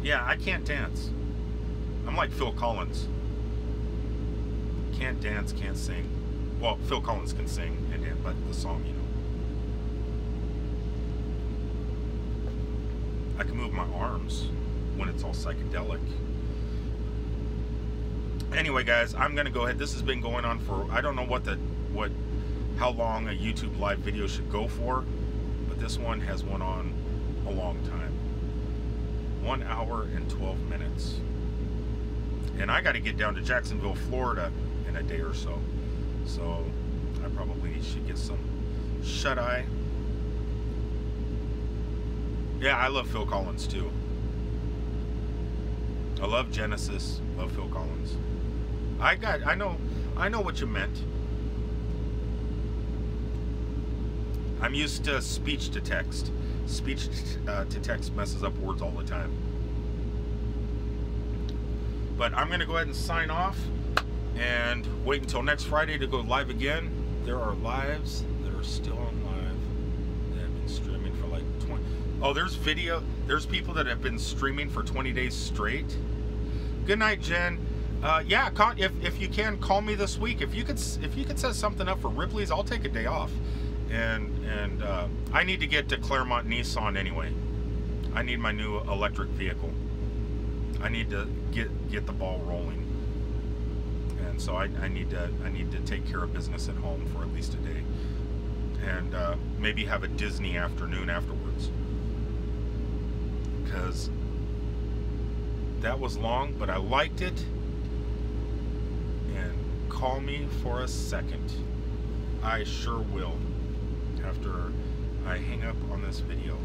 Yeah, I can't dance. I'm like Phil Collins. Can't dance, can't sing. Well, Phil Collins can sing and dance, but the song, you know. I can move my arms when it's all psychedelic. Anyway, guys, I'm gonna go ahead. This has been going on for, I don't know how long a YouTube live video should go for, but this one has went on a long time. 1 hour and 12 minutes. And I got to get down to Jacksonville, Florida in a day or so. So I probably should get some shut-eye. Yeah, I love Phil Collins too. I love Genesis, love Phil Collins. I know what you meant. I'm used to speech to text. Speech to text messes up words all the time. But I'm going to go ahead and sign off and wait until next Friday to go live again. There are lives that are still on live that have been streaming for like 20. Oh, there's video. There's people that have been streaming for 20 days straight. Good night, Jen. Yeah, if you can, call me this week. If you could set something up for Ripley's, I'll take a day off. And I need to get to Claremont Nissan anyway. I need my new electric vehicle. I need to get the ball rolling, and so I need to take care of business at home for at least a day, and maybe have a Disney afternoon afterwards, because that was long, but I liked it. And call me for a second. I sure will. After I hang up on this video.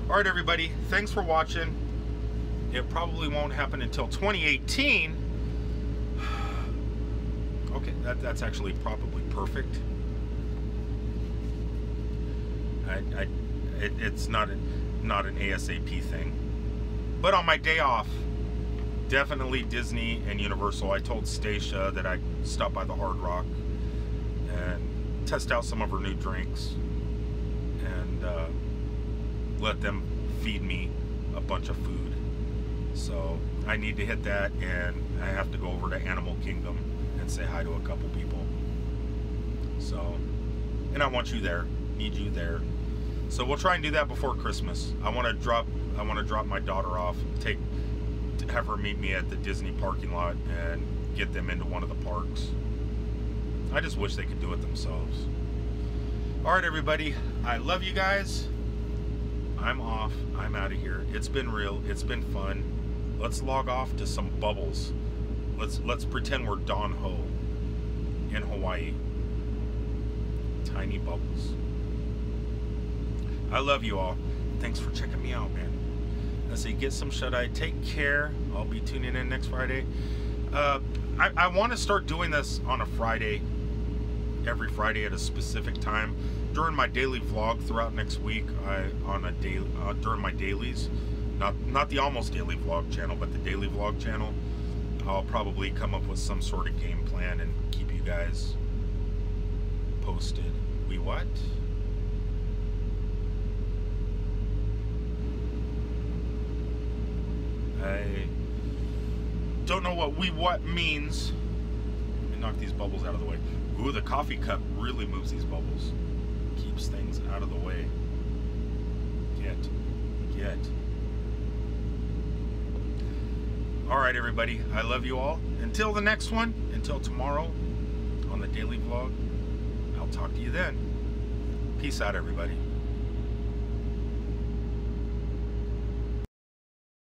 Alright, everybody, thanks for watching. It probably won't happen until 2018. Okay, that's actually probably perfect. It's not an ASAP thing. But on my day off, definitely Disney and Universal. I told Stacia that I'd stop by the Hard Rock and test out some of her new drinks. And let them feed me a bunch of food. So I need to hit that, and I have to go over to Animal Kingdom and say hi to a couple people. So, and I want you there, need you there. So we'll try and do that before Christmas. I want to drop my daughter off, have her meet me at the Disney parking lot, and get them into one of the parks. I just wish they could do it themselves. Alright, everybody, I love you guys. I'm off. I'm out of here. It's been real. It's been fun. Let's log off to some bubbles. Let's pretend we're Don Ho in Hawaii. Tiny bubbles. I love you all. Thanks for checking me out, man. Let's see, get some shut-eye. Take care. I'll be tuning in next Friday. I want to start doing this on a Friday. every Friday at a specific time. During my daily vlog throughout next week, during my dailies, not the almost daily vlog channel, but the daily vlog channel, I'll probably come up with some sort of game plan and keep you guys posted. We what? I don't know what "we what" means. Let me knock these bubbles out of the way. Ooh, the coffee cup really moves these bubbles. Keeps things out of the way. Get. Alright, everybody. I love you all. Until the next one, until tomorrow on the daily vlog, I'll talk to you then. Peace out, everybody.